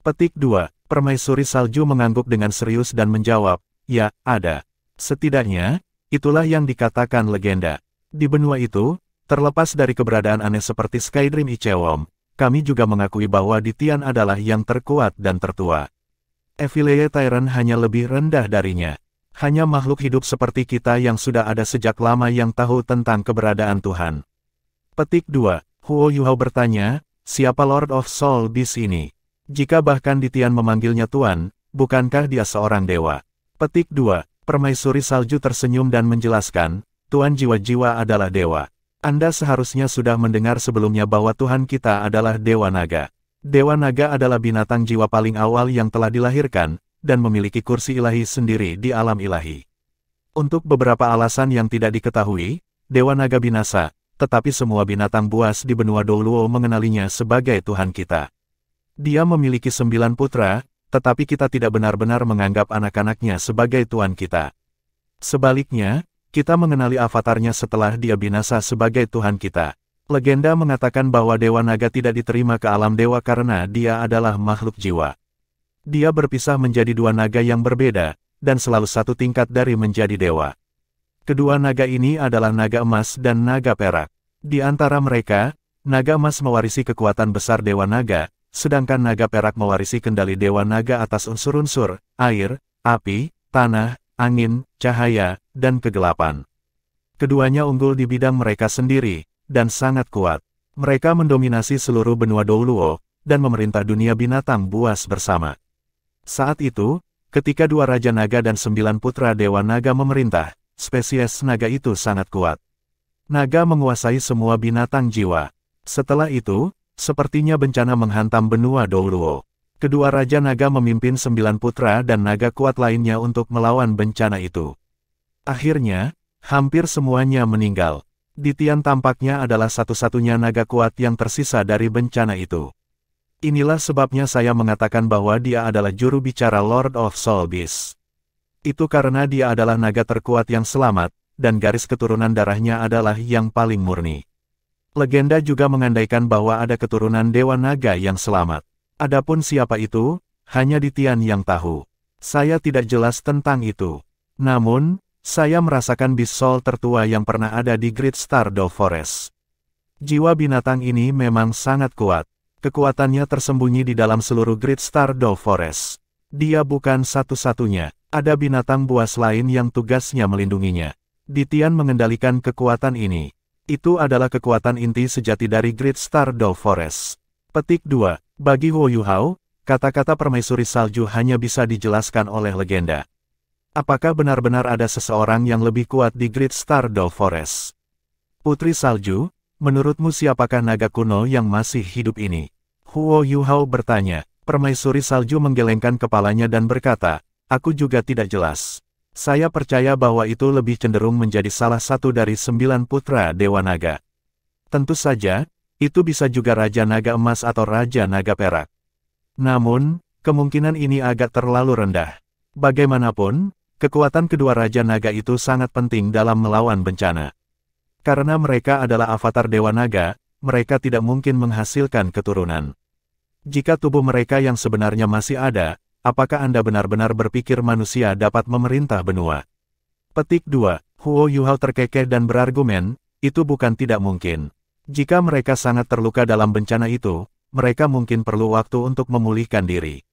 Petik 2. Permaisuri Salju mengangguk dengan serius dan menjawab, ya, ada. Setidaknya, itulah yang dikatakan legenda. Di benua itu, terlepas dari keberadaan aneh seperti Skydream Ichewom, kami juga mengakui bahwa Ditian adalah yang terkuat dan tertua. Evillea Tyrant hanya lebih rendah darinya. Hanya makhluk hidup seperti kita yang sudah ada sejak lama yang tahu tentang keberadaan Tuhan. Petik 2. Huo Yuhao bertanya, siapa Lord of Soul Beast ini? Jika bahkan Ditian memanggilnya Tuan, bukankah dia seorang dewa? Petik 2. Permaisuri salju tersenyum dan menjelaskan, Tuan jiwa-jiwa adalah dewa. Anda seharusnya sudah mendengar sebelumnya bahwa Tuhan kita adalah Dewa Naga. Dewa Naga adalah binatang jiwa paling awal yang telah dilahirkan, dan memiliki kursi ilahi sendiri di alam ilahi. Untuk beberapa alasan yang tidak diketahui, Dewa Naga binasa, tetapi semua binatang buas di benua Doluo mengenalinya sebagai Tuhan kita. Dia memiliki 9 putra, tetapi kita tidak benar-benar menganggap anak-anaknya sebagai Tuhan kita. Sebaliknya, kita mengenali avatarnya setelah dia binasa sebagai Tuhan kita. Legenda mengatakan bahwa Dewa Naga tidak diterima ke alam dewa karena dia adalah makhluk jiwa. Dia berpisah menjadi 2 naga yang berbeda, dan selalu satu tingkat dari menjadi dewa. Kedua naga ini adalah naga emas dan naga perak. Di antara mereka, naga emas mewarisi kekuatan besar Dewa Naga, sedangkan naga perak mewarisi kendali Dewa Naga atas unsur-unsur, air, api, tanah, angin, cahaya, dan kegelapan. Keduanya unggul di bidang mereka sendiri, dan sangat kuat. Mereka mendominasi seluruh benua Douluo, dan memerintah dunia binatang buas bersama. Saat itu, ketika dua Raja Naga dan 9 Putra Dewa Naga memerintah, spesies naga itu sangat kuat. Naga menguasai semua binatang jiwa. Setelah itu, sepertinya bencana menghantam benua Douluo. Kedua Raja Naga memimpin 9 putra dan naga kuat lainnya untuk melawan bencana itu. Akhirnya, hampir semuanya meninggal. Ditian tampaknya adalah satu-satunya naga kuat yang tersisa dari bencana itu. Inilah sebabnya saya mengatakan bahwa dia adalah juru bicara Lord of Soul Beast. Itu karena dia adalah naga terkuat yang selamat, dan garis keturunan darahnya adalah yang paling murni. Legenda juga mengandaikan bahwa ada keturunan Dewa Naga yang selamat. Adapun siapa itu, hanya Ditian yang tahu. Saya tidak jelas tentang itu. Namun, saya merasakan Beast Soul tertua yang pernah ada di Great Stardow Forest. Jiwa binatang ini memang sangat kuat. Kekuatannya tersembunyi di dalam seluruh Great Stardow Forest. Dia bukan satu-satunya, ada binatang buas lain yang tugasnya melindunginya. Ditian mengendalikan kekuatan ini. Itu adalah kekuatan inti sejati dari Great Stardow Forest. Petik 2. Bagi Huo Yuhao, kata-kata permaisuri salju hanya bisa dijelaskan oleh legenda. Apakah benar-benar ada seseorang yang lebih kuat di Great Stardow Forest? Putri Salju, menurutmu siapakah naga kuno yang masih hidup ini? Huo Yuhao bertanya. Permaisuri salju menggelengkan kepalanya dan berkata, aku juga tidak jelas. Saya percaya bahwa itu lebih cenderung menjadi salah satu dari 9 putra Dewa Naga. Tentu saja, itu bisa juga Raja Naga Emas atau Raja Naga Perak. Namun, kemungkinan ini agak terlalu rendah. Bagaimanapun, kekuatan kedua Raja Naga itu sangat penting dalam melawan bencana. Karena mereka adalah avatar Dewa Naga, mereka tidak mungkin menghasilkan keturunan. Jika tubuh mereka yang sebenarnya masih ada, apakah Anda benar-benar berpikir manusia dapat memerintah benua? Petik 2. Huo Yuhao terkekeh dan berargumen, itu bukan tidak mungkin. Jika mereka sangat terluka dalam bencana itu, mereka mungkin perlu waktu untuk memulihkan diri.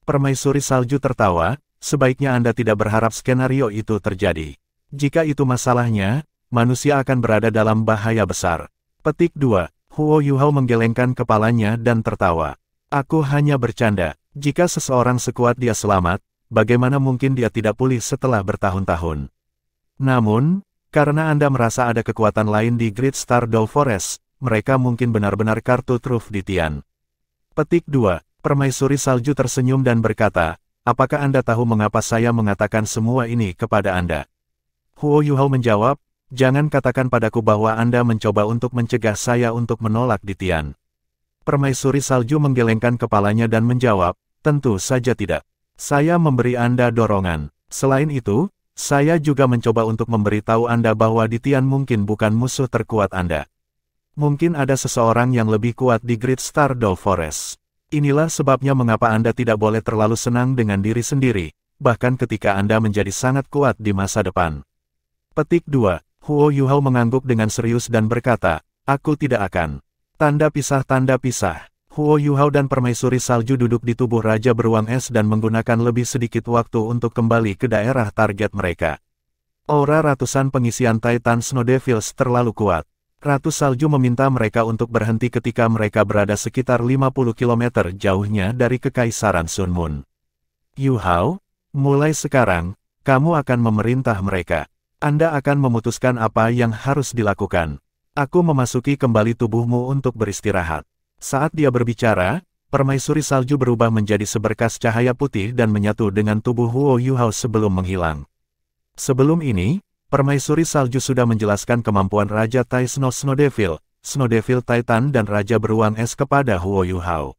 Permaisuri salju tertawa, sebaiknya Anda tidak berharap skenario itu terjadi. Jika itu masalahnya, manusia akan berada dalam bahaya besar. Petik 2. Huo Yuhao menggelengkan kepalanya dan tertawa. Aku hanya bercanda. Jika seseorang sekuat dia selamat, bagaimana mungkin dia tidak pulih setelah bertahun-tahun? Namun, karena Anda merasa ada kekuatan lain di Great Stardow Forest, mereka mungkin benar-benar kartu truf Ditian. Petik 2. Permaisuri salju tersenyum dan berkata, apakah Anda tahu mengapa saya mengatakan semua ini kepada Anda? Huo Yuhao menjawab, jangan katakan padaku bahwa Anda mencoba untuk mencegah saya untuk menolak Ditian. Permaisuri salju menggelengkan kepalanya dan menjawab, tentu saja tidak. Saya memberi Anda dorongan. Selain itu, saya juga mencoba untuk memberitahu Anda bahwa Ditian mungkin bukan musuh terkuat Anda. Mungkin ada seseorang yang lebih kuat di Great Stardow Forest. Inilah sebabnya mengapa Anda tidak boleh terlalu senang dengan diri sendiri, bahkan ketika Anda menjadi sangat kuat di masa depan. Petik 2. Huo Yuhao mengangguk dengan serius dan berkata, aku tidak akan. Tanda pisah. Huo Yuhao dan permaisuri salju duduk di tubuh Raja Beruang Es dan menggunakan lebih sedikit waktu untuk kembali ke daerah target mereka. Aura ratusan pengisian Titan Snow Devils terlalu kuat. Ratu Salju meminta mereka untuk berhenti ketika mereka berada sekitar 50 km jauhnya dari Kekaisaran Sun Moon. Yuhao, mulai sekarang, kamu akan memerintah mereka. Anda akan memutuskan apa yang harus dilakukan. Aku memasuki kembali tubuhmu untuk beristirahat. Saat dia berbicara, permaisuri salju berubah menjadi seberkas cahaya putih dan menyatu dengan tubuh Huo Yuhao sebelum menghilang. Sebelum ini, permaisuri salju sudah menjelaskan kemampuan Raja Tai Snow Devil Titan dan Raja Beruang Es kepada Huo Yuhao.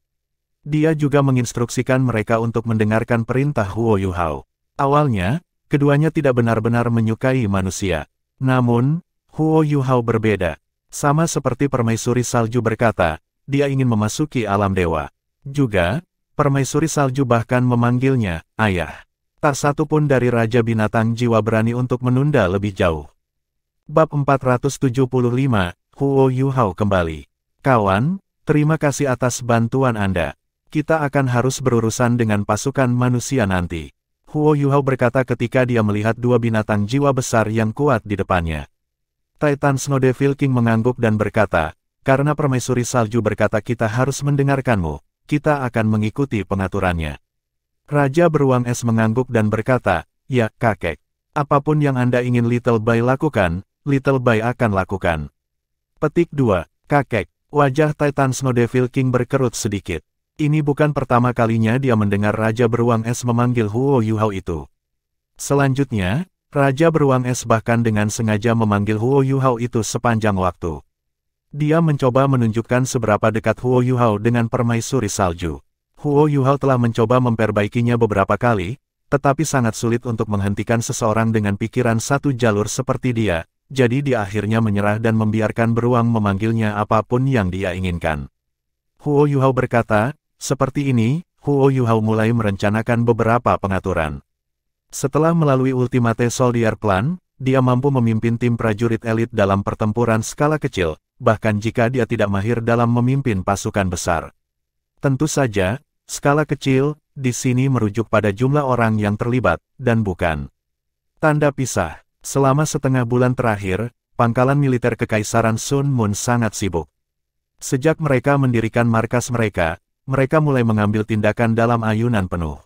Dia juga menginstruksikan mereka untuk mendengarkan perintah Huo Yuhao. Awalnya, keduanya tidak benar-benar menyukai manusia. Namun, Huo Yuhao berbeda. Sama seperti permaisuri salju berkata, dia ingin memasuki alam dewa. Juga, permaisuri salju bahkan memanggilnya, ayah. Tak satu pun dari Raja Binatang Jiwa berani untuk menunda lebih jauh. Bab 475, Huo Yuhao kembali. Kawan, terima kasih atas bantuan Anda. Kita akan harus berurusan dengan pasukan manusia nanti. Huo Yuhao berkata ketika dia melihat dua binatang jiwa besar yang kuat di depannya. Titan Snow Devil King mengangguk dan berkata, karena permaisuri salju berkata kita harus mendengarkanmu, kita akan mengikuti pengaturannya. Raja Beruang Es mengangguk dan berkata, ya, kakek. Apapun yang Anda ingin Little Bai lakukan, Little Bai akan lakukan. Petik 2. Kakek. Wajah Titan Snow Devil King berkerut sedikit. Ini bukan pertama kalinya dia mendengar Raja Beruang Es memanggil Huo Yuhao itu. Selanjutnya, Raja Beruang Es bahkan dengan sengaja memanggil Huo Yuhao itu sepanjang waktu. Dia mencoba menunjukkan seberapa dekat Huo Yuhao dengan permaisuri salju. Huo Yuhao telah mencoba memperbaikinya beberapa kali, tetapi sangat sulit untuk menghentikan seseorang dengan pikiran satu jalur seperti dia, jadi dia akhirnya menyerah dan membiarkan beruang memanggilnya apapun yang dia inginkan. Huo Yuhao berkata, seperti ini, Huo Yuhao mulai merencanakan beberapa pengaturan. Setelah melalui Ultimate Soldier Plan, dia mampu memimpin tim prajurit elit dalam pertempuran skala kecil, bahkan jika dia tidak mahir dalam memimpin pasukan besar. Tentu saja, skala kecil, di sini merujuk pada jumlah orang yang terlibat, dan bukan. Tanda pisah. Selama setengah bulan terakhir, pangkalan militer Kekaisaran Sun Moon sangat sibuk. Sejak mereka mendirikan markas mereka mulai mengambil tindakan dalam ayunan penuh.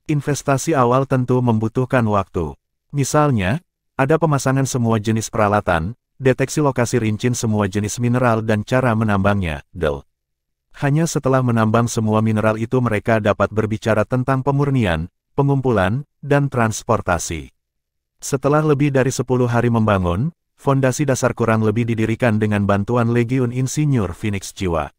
Investasi awal tentu membutuhkan waktu. Misalnya, ada pemasangan semua jenis peralatan, deteksi lokasi rinci semua jenis mineral dan cara menambangnya, Hanya setelah menambang semua mineral itu mereka dapat berbicara tentang pemurnian, pengumpulan, dan transportasi. Setelah lebih dari 10 hari membangun, fondasi dasar kurang lebih didirikan dengan bantuan Legiun Insinyur Phoenix Jiwa.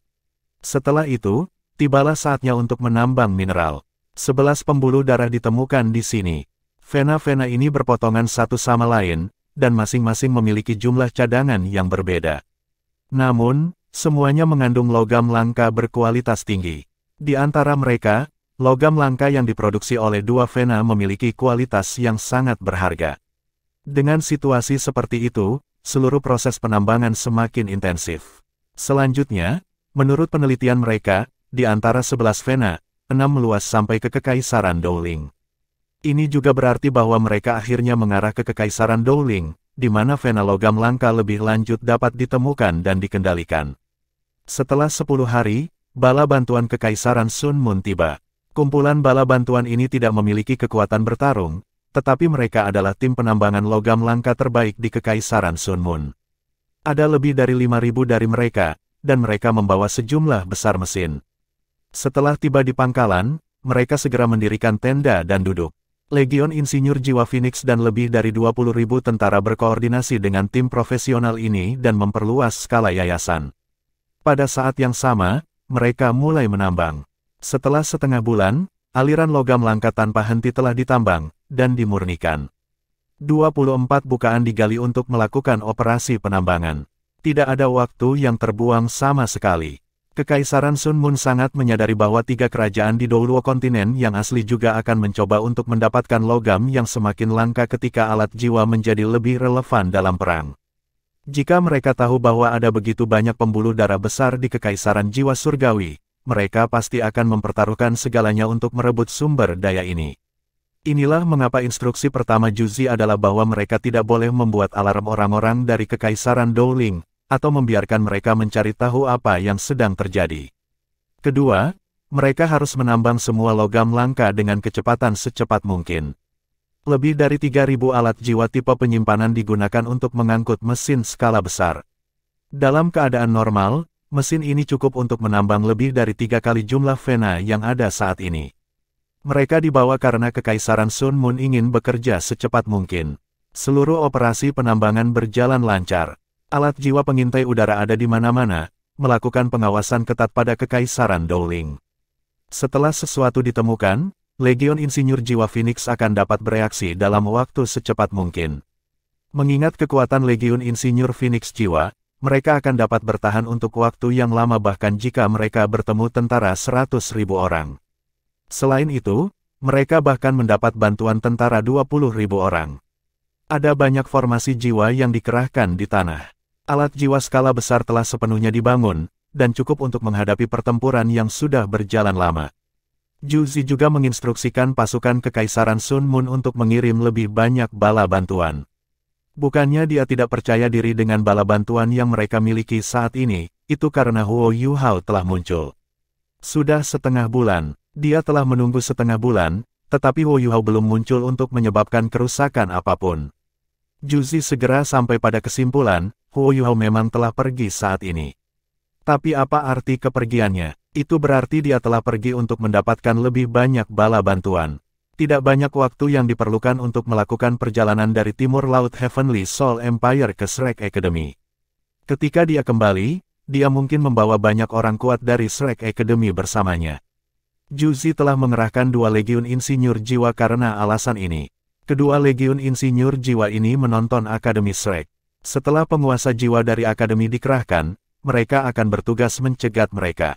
Setelah itu, tibalah saatnya untuk menambang mineral. 11 pembuluh darah ditemukan di sini. Vena-vena ini berpotongan satu sama lain, dan masing-masing memiliki jumlah cadangan yang berbeda. Namun, semuanya mengandung logam langka berkualitas tinggi. Di antara mereka, logam langka yang diproduksi oleh dua Vena memiliki kualitas yang sangat berharga. Dengan situasi seperti itu, seluruh proses penambangan semakin intensif. Selanjutnya, menurut penelitian mereka, di antara 11 Vena, 6 meluas sampai ke Kekaisaran Dowling. Ini juga berarti bahwa mereka akhirnya mengarah ke Kekaisaran Dowling, di mana Vena logam langka lebih lanjut dapat ditemukan dan dikendalikan. Setelah 10 hari, bala bantuan Kekaisaran Sun Moon tiba. Kumpulan bala bantuan ini tidak memiliki kekuatan bertarung, tetapi mereka adalah tim penambangan logam langka terbaik di Kekaisaran Sun Moon. Ada lebih dari 5.000 dari mereka, dan mereka membawa sejumlah besar mesin. Setelah tiba di pangkalan, mereka segera mendirikan tenda dan duduk. Legion Insinyur Jiwa Phoenix dan lebih dari 20.000 tentara berkoordinasi dengan tim profesional ini dan memperluas skala yayasan. Pada saat yang sama, mereka mulai menambang. Setelah setengah bulan, aliran logam langka tanpa henti telah ditambang dan dimurnikan. 24 bukaan digali untuk melakukan operasi penambangan. Tidak ada waktu yang terbuang sama sekali. Kekaisaran Sun Moon sangat menyadari bahwa 3 kerajaan di dua kontinen yang asli juga akan mencoba untuk mendapatkan logam yang semakin langka ketika alat jiwa menjadi lebih relevan dalam perang. Jika mereka tahu bahwa ada begitu banyak pembuluh darah besar di Kekaisaran Jiwa Surgawi, mereka pasti akan mempertaruhkan segalanya untuk merebut sumber daya ini. Inilah mengapa instruksi pertama Juzi adalah bahwa mereka tidak boleh membuat alarm orang-orang dari Kekaisaran Dowling, atau membiarkan mereka mencari tahu apa yang sedang terjadi. Kedua, mereka harus menambang semua logam langka dengan kecepatan secepat mungkin. Lebih dari 3.000 alat jiwa tipe penyimpanan digunakan untuk mengangkut mesin skala besar. Dalam keadaan normal, mesin ini cukup untuk menambang lebih dari 3 kali jumlah Vena yang ada saat ini. Mereka dibawa karena Kekaisaran Sun Moon ingin bekerja secepat mungkin. Seluruh operasi penambangan berjalan lancar. Alat jiwa pengintai udara ada di mana-mana, melakukan pengawasan ketat pada Kekaisaran Dowling. Setelah sesuatu ditemukan, Legion Insinyur Jiwa Phoenix akan dapat bereaksi dalam waktu secepat mungkin. Mengingat kekuatan Legion Insinyur Phoenix Jiwa, mereka akan dapat bertahan untuk waktu yang lama bahkan jika mereka bertemu tentara 100.000 orang. Selain itu, mereka bahkan mendapat bantuan tentara 20.000 orang. Ada banyak formasi jiwa yang dikerahkan di tanah. Alat jiwa skala besar telah sepenuhnya dibangun, dan cukup untuk menghadapi pertempuran yang sudah berjalan lama. Juzi juga menginstruksikan pasukan Kekaisaran Sun Moon untuk mengirim lebih banyak bala bantuan. Bukannya dia tidak percaya diri dengan bala bantuan yang mereka miliki saat ini, itu karena Huo Yuhao telah muncul. Sudah setengah bulan, dia telah menunggu setengah bulan, tetapi Huo Yuhao belum muncul untuk menyebabkan kerusakan apapun. Juzi segera sampai pada kesimpulan, Huo Yuhao memang telah pergi saat ini. Tapi apa arti kepergiannya? Itu berarti dia telah pergi untuk mendapatkan lebih banyak bala bantuan. Tidak banyak waktu yang diperlukan untuk melakukan perjalanan dari timur laut Heavenly Soul Empire ke Shrek Academy. Ketika dia kembali, dia mungkin membawa banyak orang kuat dari Shrek Academy bersamanya. Juzi telah mengerahkan 2 legiun insinyur jiwa karena alasan ini. Kedua legiun insinyur jiwa ini menonton Akademi Shrek. Setelah penguasa jiwa dari Akademi dikerahkan, mereka akan bertugas mencegat mereka.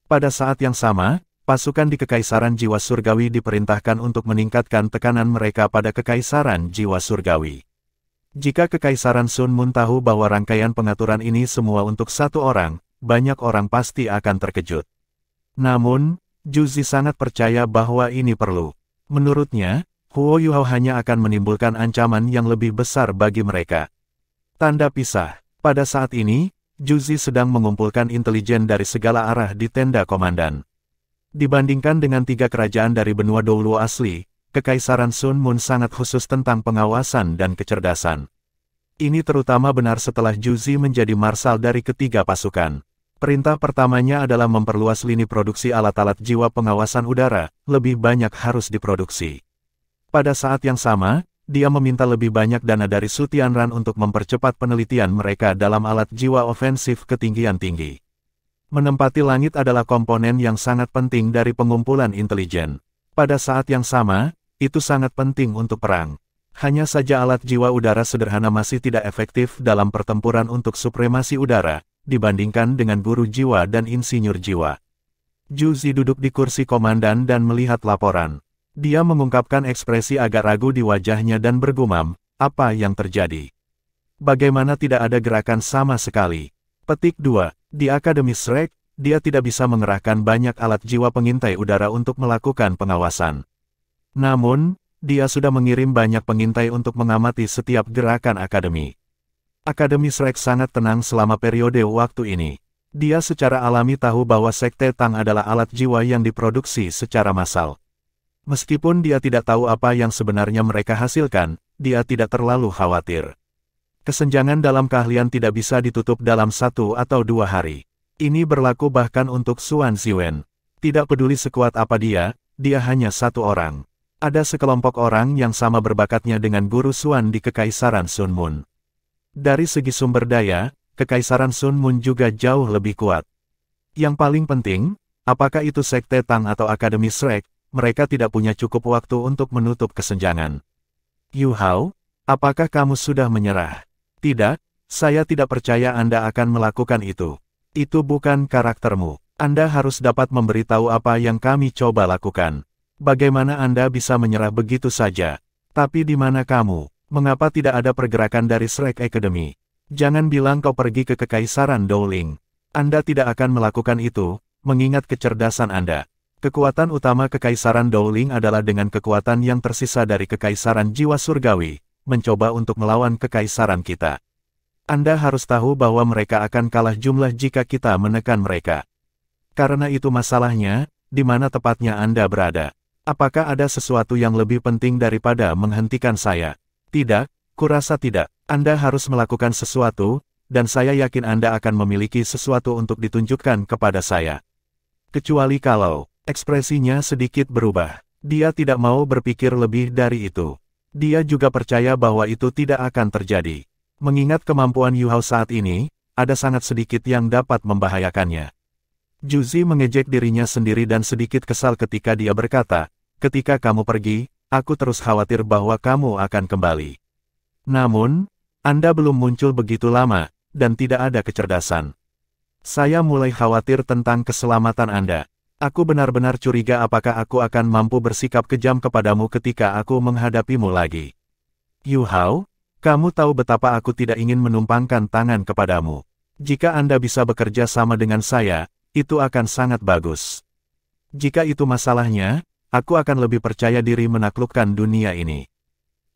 Pada saat yang sama, pasukan di Kekaisaran Jiwa Surgawi diperintahkan untuk meningkatkan tekanan mereka pada Kekaisaran Jiwa Surgawi. Jika Kekaisaran Sun Moon tahu bahwa rangkaian pengaturan ini semua untuk satu orang, banyak orang pasti akan terkejut. Namun, Juzi sangat percaya bahwa ini perlu. Menurutnya, Huo Yuhao hanya akan menimbulkan ancaman yang lebih besar bagi mereka. Tanda pisah. Pada saat ini, Juzi sedang mengumpulkan intelijen dari segala arah di tenda komandan. Dibandingkan dengan 3 kerajaan dari benua Douluo asli, Kekaisaran Sun Moon sangat khusus tentang pengawasan dan kecerdasan. Ini terutama benar setelah Juzi menjadi marsal dari ketiga pasukan. Perintah pertamanya adalah memperluas lini produksi alat-alat jiwa pengawasan udara, lebih banyak harus diproduksi. Pada saat yang sama, dia meminta lebih banyak dana dari Su Tianran untuk mempercepat penelitian mereka dalam alat jiwa ofensif ketinggian tinggi. Menempati langit adalah komponen yang sangat penting dari pengumpulan intelijen. Pada saat yang sama, itu sangat penting untuk perang. Hanya saja alat jiwa udara sederhana masih tidak efektif dalam pertempuran untuk supremasi udara, dibandingkan dengan guru jiwa dan insinyur jiwa. Juzi duduk di kursi komandan dan melihat laporan. Dia mengungkapkan ekspresi agak ragu di wajahnya dan bergumam, apa yang terjadi? Bagaimana tidak ada gerakan sama sekali? Petik 2. Di Akademi Shrek, dia tidak bisa mengerahkan banyak alat jiwa pengintai udara untuk melakukan pengawasan. Namun, dia sudah mengirim banyak pengintai untuk mengamati setiap gerakan Akademi. Akademi Shrek sangat tenang selama periode waktu ini. Dia secara alami tahu bahwa Sekte Tang adalah alat jiwa yang diproduksi secara massal. Meskipun dia tidak tahu apa yang sebenarnya mereka hasilkan, dia tidak terlalu khawatir. Kesenjangan dalam keahlian tidak bisa ditutup dalam 1 atau 2 hari. Ini berlaku bahkan untuk Xuan Ziwen. Tidak peduli sekuat apa dia hanya satu orang. Ada sekelompok orang yang sama berbakatnya dengan guru Xuan di Kekaisaran Sun Moon. Dari segi sumber daya, Kekaisaran Sun Moon juga jauh lebih kuat. Yang paling penting, apakah itu Sekte Tang atau Akademi Shrek, mereka tidak punya cukup waktu untuk menutup kesenjangan. Yuhao, apakah kamu sudah menyerah? Tidak, saya tidak percaya Anda akan melakukan itu. Itu bukan karaktermu. Anda harus dapat memberitahu apa yang kami coba lakukan. Bagaimana Anda bisa menyerah begitu saja? Tapi di mana kamu? Mengapa tidak ada pergerakan dari Shrek Academy? Jangan bilang kau pergi ke Kekaisaran Dowling. Anda tidak akan melakukan itu, mengingat kecerdasan Anda. Kekuatan utama Kekaisaran Dowling adalah dengan kekuatan yang tersisa dari Kekaisaran Jiwa Surgawi, mencoba untuk melawan Kekaisaran kita. Anda harus tahu bahwa mereka akan kalah jumlah jika kita menekan mereka. Karena itu masalahnya, di mana tepatnya Anda berada. Apakah ada sesuatu yang lebih penting daripada menghentikan saya? Tidak, kurasa tidak. Anda harus melakukan sesuatu, dan saya yakin Anda akan memiliki sesuatu untuk ditunjukkan kepada saya. Kecuali kalau... Ekspresinya sedikit berubah. Dia tidak mau berpikir lebih dari itu. Dia juga percaya bahwa itu tidak akan terjadi. Mengingat kemampuan Yuhao saat ini, ada sangat sedikit yang dapat membahayakannya. Juzi mengejek dirinya sendiri dan sedikit kesal ketika dia berkata, ketika kamu pergi, aku terus khawatir bahwa kamu akan kembali. Namun, Anda belum muncul begitu lama, dan tidak ada kecerdasan. Saya mulai khawatir tentang keselamatan Anda. Aku benar-benar curiga apakah aku akan mampu bersikap kejam kepadamu ketika aku menghadapimu lagi. Yuhao, kamu tahu betapa aku tidak ingin menumpangkan tangan kepadamu. Jika Anda bisa bekerja sama dengan saya, itu akan sangat bagus. Jika itu masalahnya, aku akan lebih percaya diri menaklukkan dunia ini.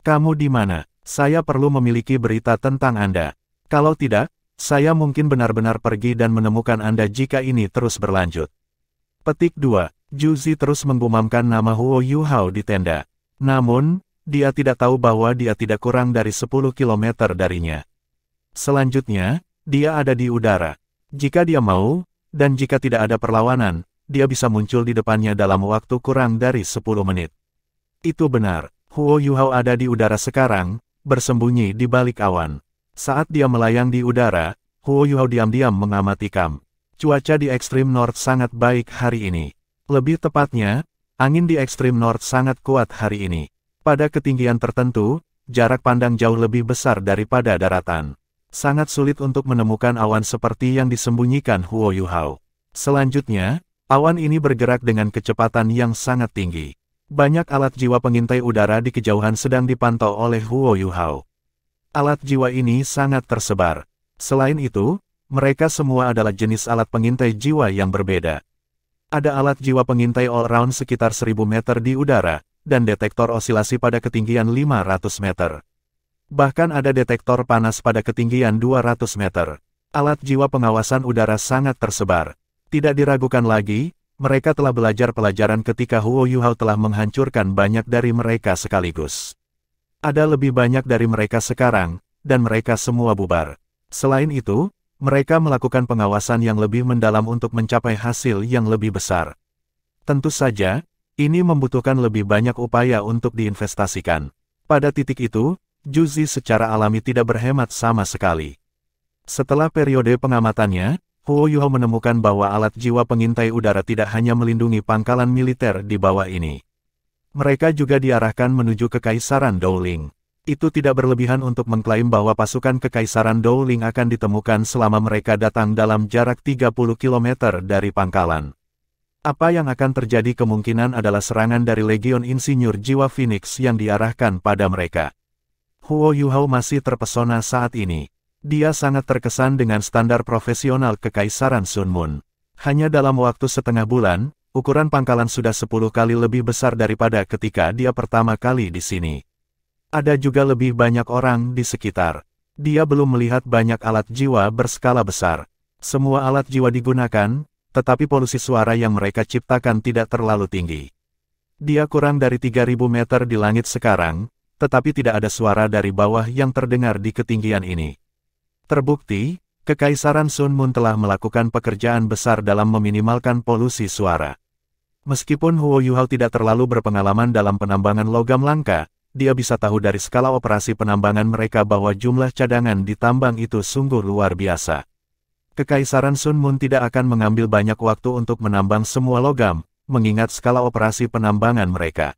Kamu di mana? Saya perlu memiliki berita tentang Anda. Kalau tidak, saya mungkin benar-benar pergi dan menemukan Anda jika ini terus berlanjut. Petik 2. Juzi terus menggumamkan nama Huo Yuhao di tenda. Namun, dia tidak tahu bahwa dia tidak kurang dari 10 km darinya. Selanjutnya, dia ada di udara. Jika dia mau, dan jika tidak ada perlawanan, dia bisa muncul di depannya dalam waktu kurang dari 10 menit. Itu benar, Huo Yuhao ada di udara sekarang, bersembunyi di balik awan. Saat dia melayang di udara, Huo Yuhao diam-diam mengamati Kam. Cuaca di Extreme North sangat baik hari ini. Lebih tepatnya, angin di Extreme North sangat kuat hari ini. Pada ketinggian tertentu, jarak pandang jauh lebih besar daripada daratan. Sangat sulit untuk menemukan awan seperti yang disembunyikan Huo Yuhao. Selanjutnya, awan ini bergerak dengan kecepatan yang sangat tinggi. Banyak alat jiwa pengintai udara di kejauhan sedang dipantau oleh Huo Yuhao. Alat jiwa ini sangat tersebar. Selain itu, mereka semua adalah jenis alat pengintai jiwa yang berbeda. Ada alat jiwa pengintai all-round sekitar 1000 meter di udara, dan detektor osilasi pada ketinggian 500 meter. Bahkan ada detektor panas pada ketinggian 200 meter. Alat jiwa pengawasan udara sangat tersebar. Tidak diragukan lagi, mereka telah belajar pelajaran ketika Huo Yuhao telah menghancurkan banyak dari mereka sekaligus. Ada lebih banyak dari mereka sekarang, dan mereka semua bubar. Selain itu, mereka melakukan pengawasan yang lebih mendalam untuk mencapai hasil yang lebih besar. Tentu saja, ini membutuhkan lebih banyak upaya untuk diinvestasikan. Pada titik itu, Juzi secara alami tidak berhemat sama sekali. Setelah periode pengamatannya, Huo Yuhao menemukan bahwa alat jiwa pengintai udara tidak hanya melindungi pangkalan militer di bawah ini. Mereka juga diarahkan menuju Kekaisaran Dowling. Itu tidak berlebihan untuk mengklaim bahwa pasukan Kekaisaran Dowling akan ditemukan selama mereka datang dalam jarak 30 km dari pangkalan. Apa yang akan terjadi kemungkinan adalah serangan dari Legion Insinyur Jiwa Phoenix yang diarahkan pada mereka. Huo Yuhao masih terpesona saat ini. Dia sangat terkesan dengan standar profesional Kekaisaran Sun Moon. Hanya dalam waktu setengah bulan, ukuran pangkalan sudah 10 kali lebih besar daripada ketika dia pertama kali di sini. Ada juga lebih banyak orang di sekitar. Dia belum melihat banyak alat jiwa berskala besar. Semua alat jiwa digunakan, tetapi polusi suara yang mereka ciptakan tidak terlalu tinggi. Dia kurang dari 3000 meter di langit sekarang, tetapi tidak ada suara dari bawah yang terdengar di ketinggian ini. Terbukti, Kekaisaran Sun Moon telah melakukan pekerjaan besar dalam meminimalkan polusi suara. Meskipun Huo Yuhao tidak terlalu berpengalaman dalam penambangan logam langka, dia bisa tahu dari skala operasi penambangan mereka bahwa jumlah cadangan di tambang itu sungguh luar biasa. Kekaisaran Sun Moon tidak akan mengambil banyak waktu untuk menambang semua logam, mengingat skala operasi penambangan mereka.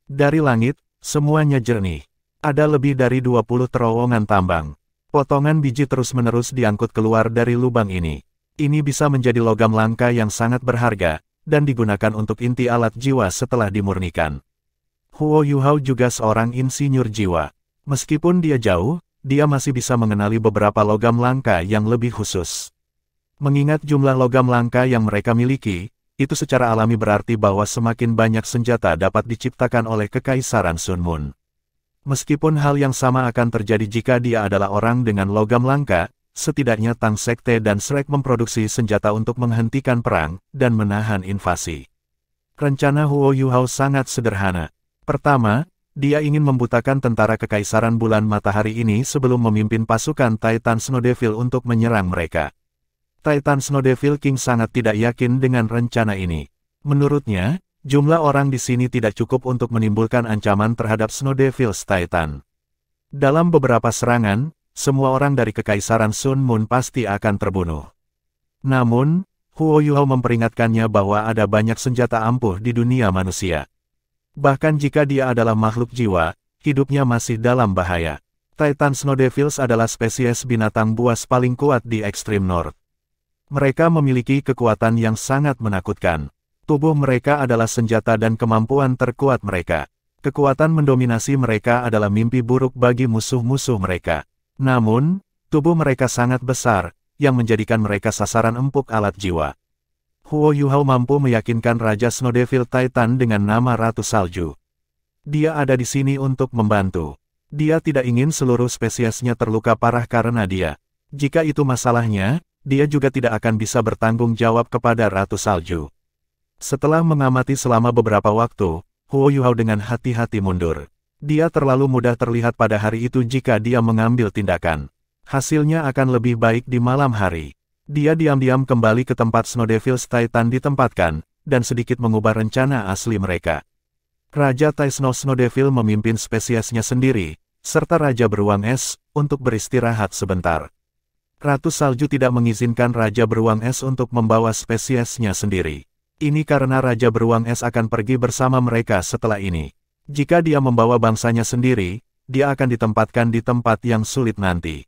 Dari langit, semuanya jernih. Ada lebih dari 20 terowongan tambang. Potongan biji terus-menerus diangkut keluar dari lubang ini. Ini bisa menjadi logam langka yang sangat berharga, dan digunakan untuk inti alat jiwa setelah dimurnikan. Huo Yuhao juga seorang insinyur jiwa. Meskipun dia jauh, dia masih bisa mengenali beberapa logam langka yang lebih khusus. Mengingat jumlah logam langka yang mereka miliki, itu secara alami berarti bahwa semakin banyak senjata dapat diciptakan oleh Kekaisaran Sun Moon. Meskipun hal yang sama akan terjadi jika dia adalah orang dengan logam langka, setidaknya Tang Sekte dan Shrek memproduksi senjata untuk menghentikan perang dan menahan invasi. Rencana Huo Yuhao sangat sederhana. Pertama, dia ingin membutakan tentara Kekaisaran Bulan Matahari ini sebelum memimpin pasukan Titan Snow Devil untuk menyerang mereka. Titan Snow Devil King sangat tidak yakin dengan rencana ini. Menurutnya, jumlah orang di sini tidak cukup untuk menimbulkan ancaman terhadap Snow Devil's Titan. Dalam beberapa serangan, semua orang dari Kekaisaran Sun Moon pasti akan terbunuh. Namun, Huo Yuhao memperingatkannya bahwa ada banyak senjata ampuh di dunia manusia. Bahkan jika dia adalah makhluk jiwa, hidupnya masih dalam bahaya. Titan Snow Devils adalah spesies binatang buas paling kuat di Extreme North. Mereka memiliki kekuatan yang sangat menakutkan. Tubuh mereka adalah senjata dan kemampuan terkuat mereka. Kekuatan mendominasi mereka adalah mimpi buruk bagi musuh-musuh mereka. Namun, tubuh mereka sangat besar, yang menjadikan mereka sasaran empuk alat jiwa. Huo Yuhao mampu meyakinkan Raja Snow Devil Titan dengan nama Ratu Salju. Dia ada di sini untuk membantu. Dia tidak ingin seluruh spesiesnya terluka parah karena dia. Jika itu masalahnya, dia juga tidak akan bisa bertanggung jawab kepada Ratu Salju. Setelah mengamati selama beberapa waktu, Huo Yuhao dengan hati-hati mundur. Dia terlalu mudah terlihat pada hari itu jika dia mengambil tindakan. Hasilnya akan lebih baik di malam hari. Dia diam-diam kembali ke tempat Snow Devils Titan ditempatkan, dan sedikit mengubah rencana asli mereka. Raja Tai Snow Devil memimpin spesiesnya sendiri, serta Raja Beruang Es, untuk beristirahat sebentar. Ratu Salju tidak mengizinkan Raja Beruang Es untuk membawa spesiesnya sendiri. Ini karena Raja Beruang Es akan pergi bersama mereka setelah ini. Jika dia membawa bangsanya sendiri, dia akan ditempatkan di tempat yang sulit nanti.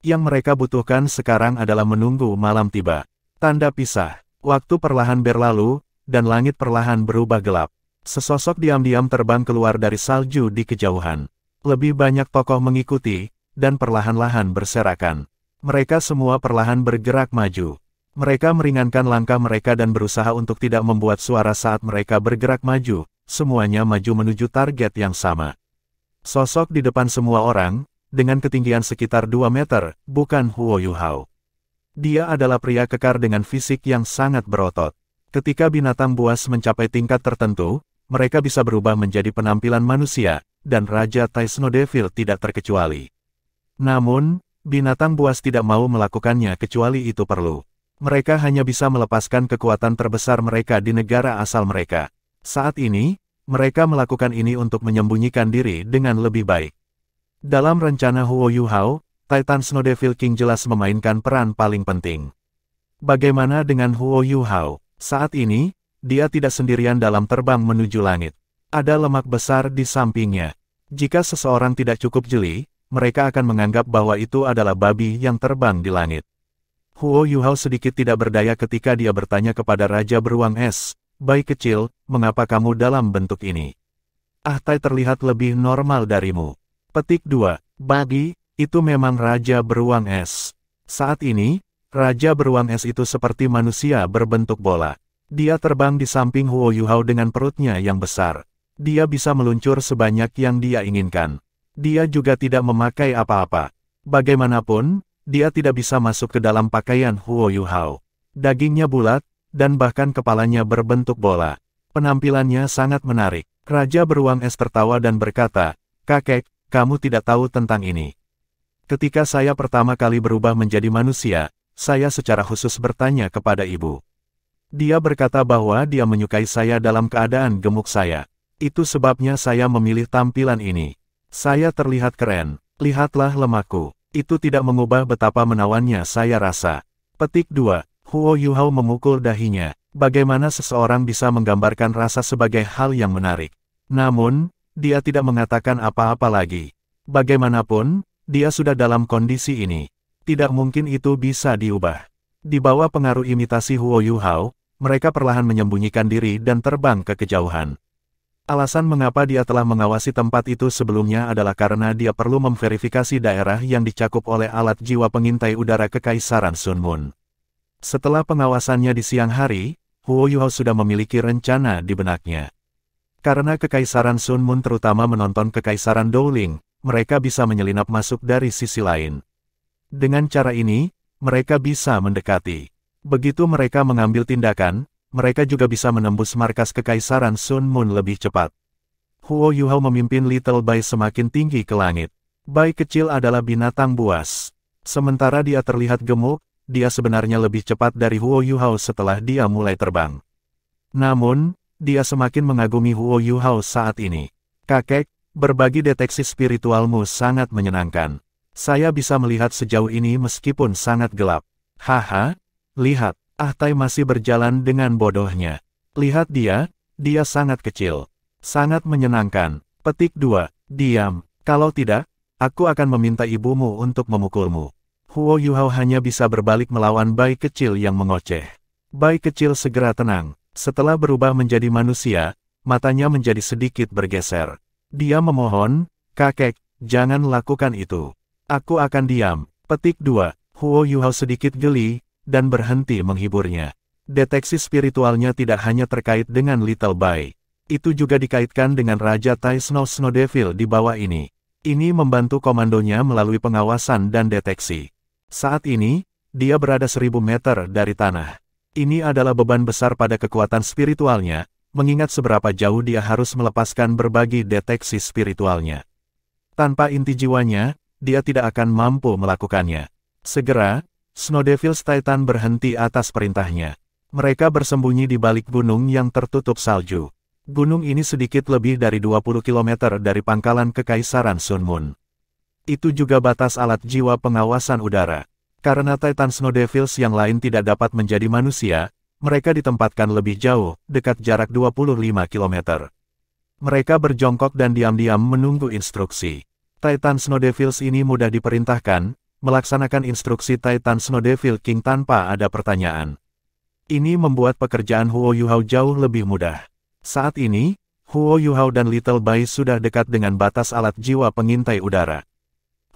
Yang mereka butuhkan sekarang adalah menunggu malam tiba. Tanda pisah. Waktu perlahan berlalu, dan langit perlahan berubah gelap. Sesosok diam-diam terbang keluar dari salju di kejauhan. Lebih banyak tokoh mengikuti, dan perlahan-lahan berserakan. Mereka semua perlahan bergerak maju. Mereka meringankan langkah mereka dan berusaha untuk tidak membuat suara saat mereka bergerak maju. Semuanya maju menuju target yang sama. Sosok di depan semua orang, dengan ketinggian sekitar 2 meter, bukan Huo Yuhao. Dia adalah pria kekar dengan fisik yang sangat berotot. Ketika binatang buas mencapai tingkat tertentu, mereka bisa berubah menjadi penampilan manusia, dan Raja Tai Snow Devil tidak terkecuali. Namun, binatang buas tidak mau melakukannya kecuali itu perlu. Mereka hanya bisa melepaskan kekuatan terbesar mereka di negara asal mereka. Saat ini, mereka melakukan ini untuk menyembunyikan diri dengan lebih baik. Dalam rencana Huo Yuhao, Titan Snow Devil King jelas memainkan peran paling penting. Bagaimana dengan Huo Yuhao? Saat ini, dia tidak sendirian dalam terbang menuju langit. Ada lemak besar di sampingnya. Jika seseorang tidak cukup jeli, mereka akan menganggap bahwa itu adalah babi yang terbang di langit. Huo Yuhao sedikit tidak berdaya ketika dia bertanya kepada Raja Beruang Es, "Bayi kecil, mengapa kamu dalam bentuk ini? Tai terlihat lebih normal darimu." Petik 2. Babi, itu memang Raja Beruang Es. Saat ini, Raja Beruang Es itu seperti manusia berbentuk bola. Dia terbang di samping Huo Yuhao dengan perutnya yang besar. Dia bisa meluncur sebanyak yang dia inginkan. Dia juga tidak memakai apa-apa. Bagaimanapun, dia tidak bisa masuk ke dalam pakaian Huo Yuhao. Dagingnya bulat, dan bahkan kepalanya berbentuk bola. Penampilannya sangat menarik. Raja Beruang Es tertawa dan berkata, "Kakek, kamu tidak tahu tentang ini. Ketika saya pertama kali berubah menjadi manusia, saya secara khusus bertanya kepada ibu. Dia berkata bahwa dia menyukai saya dalam keadaan gemuk saya. Itu sebabnya saya memilih tampilan ini. Saya terlihat keren. Lihatlah lemakku. Itu tidak mengubah betapa menawannya saya rasa." Petik 2. Huo Yuhao memukul dahinya. Bagaimana seseorang bisa menggambarkan rasa sebagai hal yang menarik? Namun, dia tidak mengatakan apa-apa lagi. Bagaimanapun, dia sudah dalam kondisi ini. Tidak mungkin itu bisa diubah. Di bawah pengaruh imitasi Huo Yuhao, mereka perlahan menyembunyikan diri dan terbang ke kejauhan. Alasan mengapa dia telah mengawasi tempat itu sebelumnya adalah karena dia perlu memverifikasi daerah yang dicakup oleh alat jiwa pengintai udara Kekaisaran Sun Moon. Setelah pengawasannya di siang hari, Huo Yuhao sudah memiliki rencana di benaknya. Karena Kekaisaran Sun Moon terutama menonton Kekaisaran Dowling, mereka bisa menyelinap masuk dari sisi lain. Dengan cara ini, mereka bisa mendekati. Begitu mereka mengambil tindakan, mereka juga bisa menembus markas Kekaisaran Sun Moon lebih cepat. Huo Yuhao memimpin Little Bai semakin tinggi ke langit. Bai kecil adalah binatang buas. Sementara dia terlihat gemuk, dia sebenarnya lebih cepat dari Huo Yuhao setelah dia mulai terbang. Namun, dia semakin mengagumi Huo Yuhao saat ini. "Kakek, berbagi deteksi spiritualmu sangat menyenangkan. Saya bisa melihat sejauh ini meskipun sangat gelap." "Haha, lihat, Tai masih berjalan dengan bodohnya. Lihat dia sangat kecil. Sangat menyenangkan." Petik 2. Diam. Kalau tidak, aku akan meminta ibumu untuk memukulmu. Huo Yuhao hanya bisa berbalik melawan bayi kecil yang mengoceh. Bayi kecil segera tenang. Setelah berubah menjadi manusia, matanya menjadi sedikit bergeser. Dia memohon, "Kakek, jangan lakukan itu. Aku akan diam." Petik 2. Huo Yuhao sedikit geli, dan berhenti menghiburnya. Deteksi spiritualnya tidak hanya terkait dengan Little Bai. Itu juga dikaitkan dengan Raja Tai Snow Devil di bawah ini. Ini membantu komandonya melalui pengawasan dan deteksi. Saat ini, dia berada 1000 meter dari tanah. Ini adalah beban besar pada kekuatan spiritualnya, mengingat seberapa jauh dia harus melepaskan berbagi deteksi spiritualnya. Tanpa inti jiwanya, dia tidak akan mampu melakukannya. Segera, Snow Devils Titan berhenti atas perintahnya. Mereka bersembunyi di balik gunung yang tertutup salju. Gunung ini sedikit lebih dari 20 km dari pangkalan Kekaisaran Sun Moon. Itu juga batas alat jiwa pengawasan udara. Karena Titan Snow Devils yang lain tidak dapat menjadi manusia, mereka ditempatkan lebih jauh, dekat jarak 25 km. Mereka berjongkok dan diam-diam menunggu instruksi. Titan Snow Devils ini mudah diperintahkan, melaksanakan instruksi Titan Snow Devil King tanpa ada pertanyaan. Ini membuat pekerjaan Huo Yuhao jauh lebih mudah. Saat ini, Huo Yuhao dan Little Bai sudah dekat dengan batas alat jiwa pengintai udara.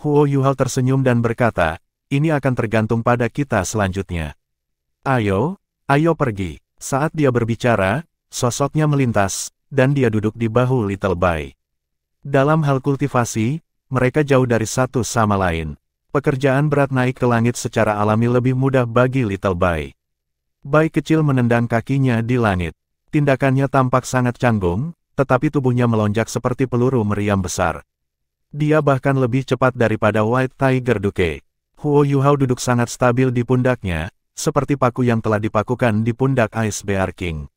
Huo Yuhao tersenyum dan berkata, ini akan tergantung pada kita selanjutnya. Ayo pergi. Saat dia berbicara, sosoknya melintas, dan dia duduk di bahu Little Bai. Dalam hal kultivasi, mereka jauh dari satu sama lain. Pekerjaan berat naik ke langit secara alami lebih mudah bagi Little Bai. Bai kecil menendang kakinya di langit. Tindakannya tampak sangat canggung, tetapi tubuhnya melonjak seperti peluru meriam besar. Dia bahkan lebih cepat daripada White Tiger Duke. Huo Yuhao duduk sangat stabil di pundaknya, seperti paku yang telah dipakukan di pundak Ice Bear King.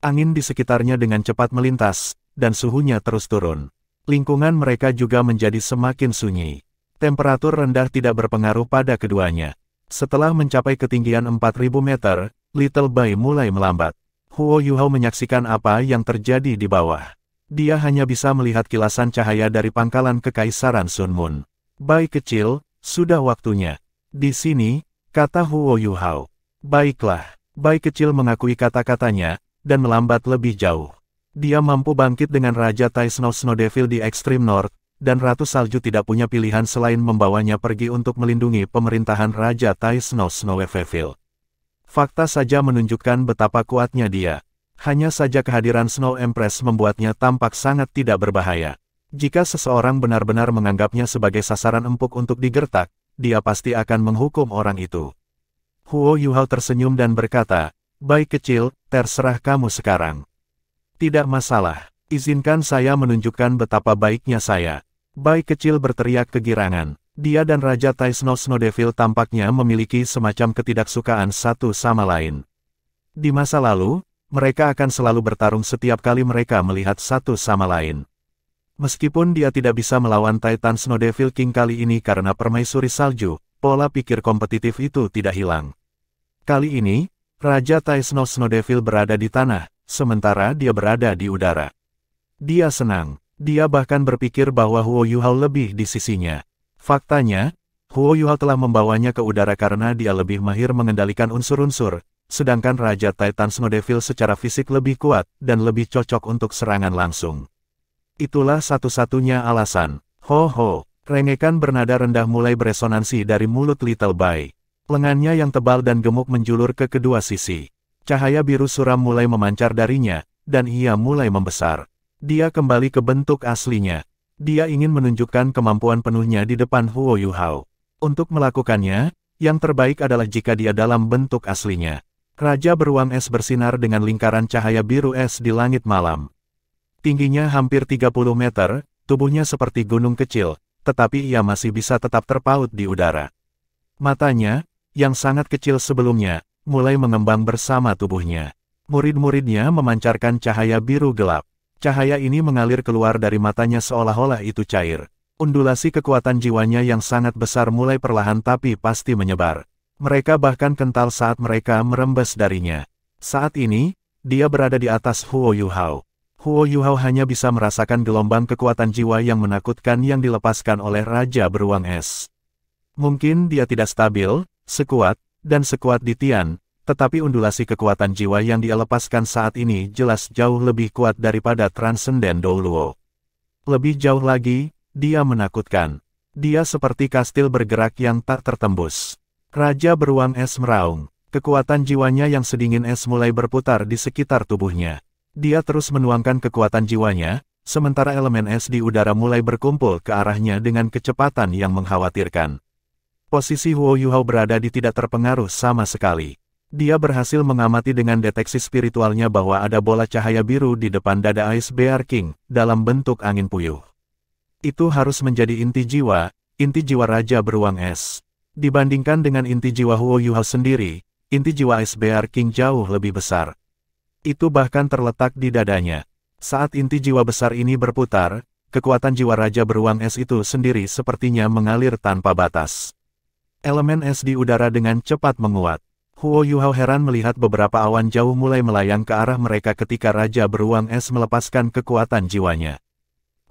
Angin di sekitarnya dengan cepat melintas, dan suhunya terus turun. Lingkungan mereka juga menjadi semakin sunyi. Temperatur rendah tidak berpengaruh pada keduanya. Setelah mencapai ketinggian 4000 meter, Little Bai mulai melambat. Huo Yuhao menyaksikan apa yang terjadi di bawah. Dia hanya bisa melihat kilasan cahaya dari pangkalan Kekaisaran Sun Moon. Bai kecil, sudah waktunya. Di sini, kata Huo Yuhao. Baiklah. Bai kecil mengakui kata-katanya, dan melambat lebih jauh. Dia mampu bangkit dengan Raja Tai Snow Snow Devil di Extreme North, dan Ratu Salju tidak punya pilihan selain membawanya pergi untuk melindungi pemerintahan Raja Tai Snow Snow Devil. Fakta saja menunjukkan betapa kuatnya dia. Hanya saja kehadiran Snow Empress membuatnya tampak sangat tidak berbahaya. Jika seseorang benar-benar menganggapnya sebagai sasaran empuk untuk digertak, dia pasti akan menghukum orang itu. Huo Yuhao tersenyum dan berkata, Bai kecil, terserah kamu sekarang. Tidak masalah, izinkan saya menunjukkan betapa baiknya saya. Bai kecil berteriak kegirangan. Dia dan Raja Tai Snow Snow Devil tampaknya memiliki semacam ketidaksukaan satu sama lain. Di masa lalu, mereka akan selalu bertarung setiap kali mereka melihat satu sama lain. Meskipun dia tidak bisa melawan Titan Snow Devil King kali ini karena permaisuri salju, pola pikir kompetitif itu tidak hilang. Kali ini, Raja Tai Snow Snow Devil berada di tanah, sementara dia berada di udara. Dia senang. Dia bahkan berpikir bahwa Huo Yuhao lebih di sisinya. Faktanya, Huo Yuhao telah membawanya ke udara karena dia lebih mahir mengendalikan unsur-unsur, sedangkan Raja Titan Snow Devil secara fisik lebih kuat dan lebih cocok untuk serangan langsung. Itulah satu-satunya alasan. Ho ho, rengekan bernada rendah mulai beresonansi dari mulut Little Bai. Lengannya yang tebal dan gemuk menjulur ke kedua sisi. Cahaya biru suram mulai memancar darinya, dan ia mulai membesar. Dia kembali ke bentuk aslinya. Dia ingin menunjukkan kemampuan penuhnya di depan Huo Yuhao. Untuk melakukannya, yang terbaik adalah jika dia dalam bentuk aslinya. Raja beruang es bersinar dengan lingkaran cahaya biru es di langit malam. Tingginya hampir 30 meter, tubuhnya seperti gunung kecil, tetapi ia masih bisa tetap terpaut di udara. Matanya, yang sangat kecil sebelumnya, mulai mengembang bersama tubuhnya. Murid-muridnya memancarkan cahaya biru gelap. Cahaya ini mengalir keluar dari matanya seolah-olah itu cair. Undulasi kekuatan jiwanya yang sangat besar mulai perlahan tapi pasti menyebar. Mereka bahkan kental saat mereka merembes darinya. Saat ini, dia berada di atas Huo Yuhao. Huo Yuhao hanya bisa merasakan gelombang kekuatan jiwa yang menakutkan yang dilepaskan oleh Raja Beruang Es. Mungkin dia tidak stabil, sekuat di Tian, tetapi undulasi kekuatan jiwa yang dia lepaskan saat ini jelas jauh lebih kuat daripada Transcendent Douluo. Lebih jauh lagi, dia menakutkan. Dia seperti kastil bergerak yang tak tertembus. Raja Beruang Es meraung. Kekuatan jiwanya yang sedingin es mulai berputar di sekitar tubuhnya. Dia terus menuangkan kekuatan jiwanya, sementara elemen es di udara mulai berkumpul ke arahnya dengan kecepatan yang mengkhawatirkan. Posisi Huo Yuhao berada di tidak terpengaruh sama sekali. Dia berhasil mengamati dengan deteksi spiritualnya bahwa ada bola cahaya biru di depan dada Ice Bear King, dalam bentuk angin puyuh. Itu harus menjadi inti jiwa Raja Beruang Es. Dibandingkan dengan inti jiwa Huo Yuhao sendiri, inti jiwa Ice Bear King jauh lebih besar. Itu bahkan terletak di dadanya. Saat inti jiwa besar ini berputar, kekuatan jiwa Raja Beruang Es itu sendiri sepertinya mengalir tanpa batas. Elemen es di udara dengan cepat menguat. Huo Yuhao heran melihat beberapa awan jauh mulai melayang ke arah mereka ketika Raja Beruang Es melepaskan kekuatan jiwanya.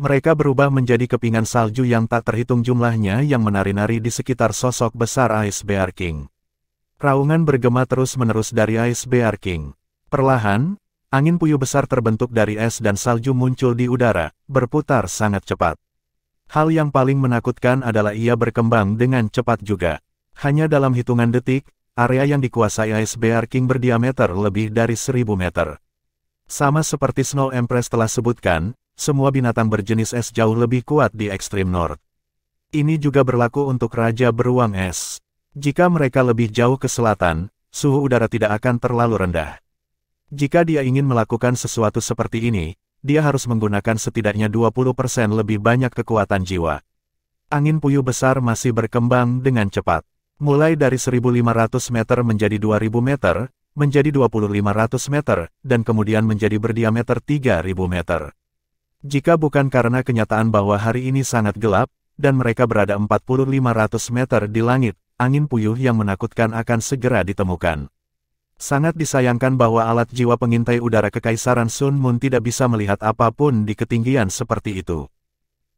Mereka berubah menjadi kepingan salju yang tak terhitung jumlahnya yang menari-nari di sekitar sosok besar Ice Bear King. Raungan bergema terus-menerus dari Ice Bear King. Perlahan, angin puyuh besar terbentuk dari es dan salju muncul di udara, berputar sangat cepat. Hal yang paling menakutkan adalah ia berkembang dengan cepat juga. Hanya dalam hitungan detik, area yang dikuasai Ice Bear King berdiameter lebih dari 1000 meter. Sama seperti Snow Empress telah sebutkan, semua binatang berjenis es jauh lebih kuat di Extreme North. Ini juga berlaku untuk Raja Beruang Es. Jika mereka lebih jauh ke selatan, suhu udara tidak akan terlalu rendah. Jika dia ingin melakukan sesuatu seperti ini, dia harus menggunakan setidaknya 20% lebih banyak kekuatan jiwa. Angin puyuh besar masih berkembang dengan cepat. Mulai dari 1.500 meter menjadi 2.000 meter, menjadi 2.500 meter, dan kemudian menjadi berdiameter 3.000 meter. Jika bukan karena kenyataan bahwa hari ini sangat gelap, dan mereka berada 4.500 meter di langit, angin puyuh yang menakutkan akan segera ditemukan. Sangat disayangkan bahwa alat jiwa pengintai udara Kekaisaran Sun Moon tidak bisa melihat apapun di ketinggian seperti itu.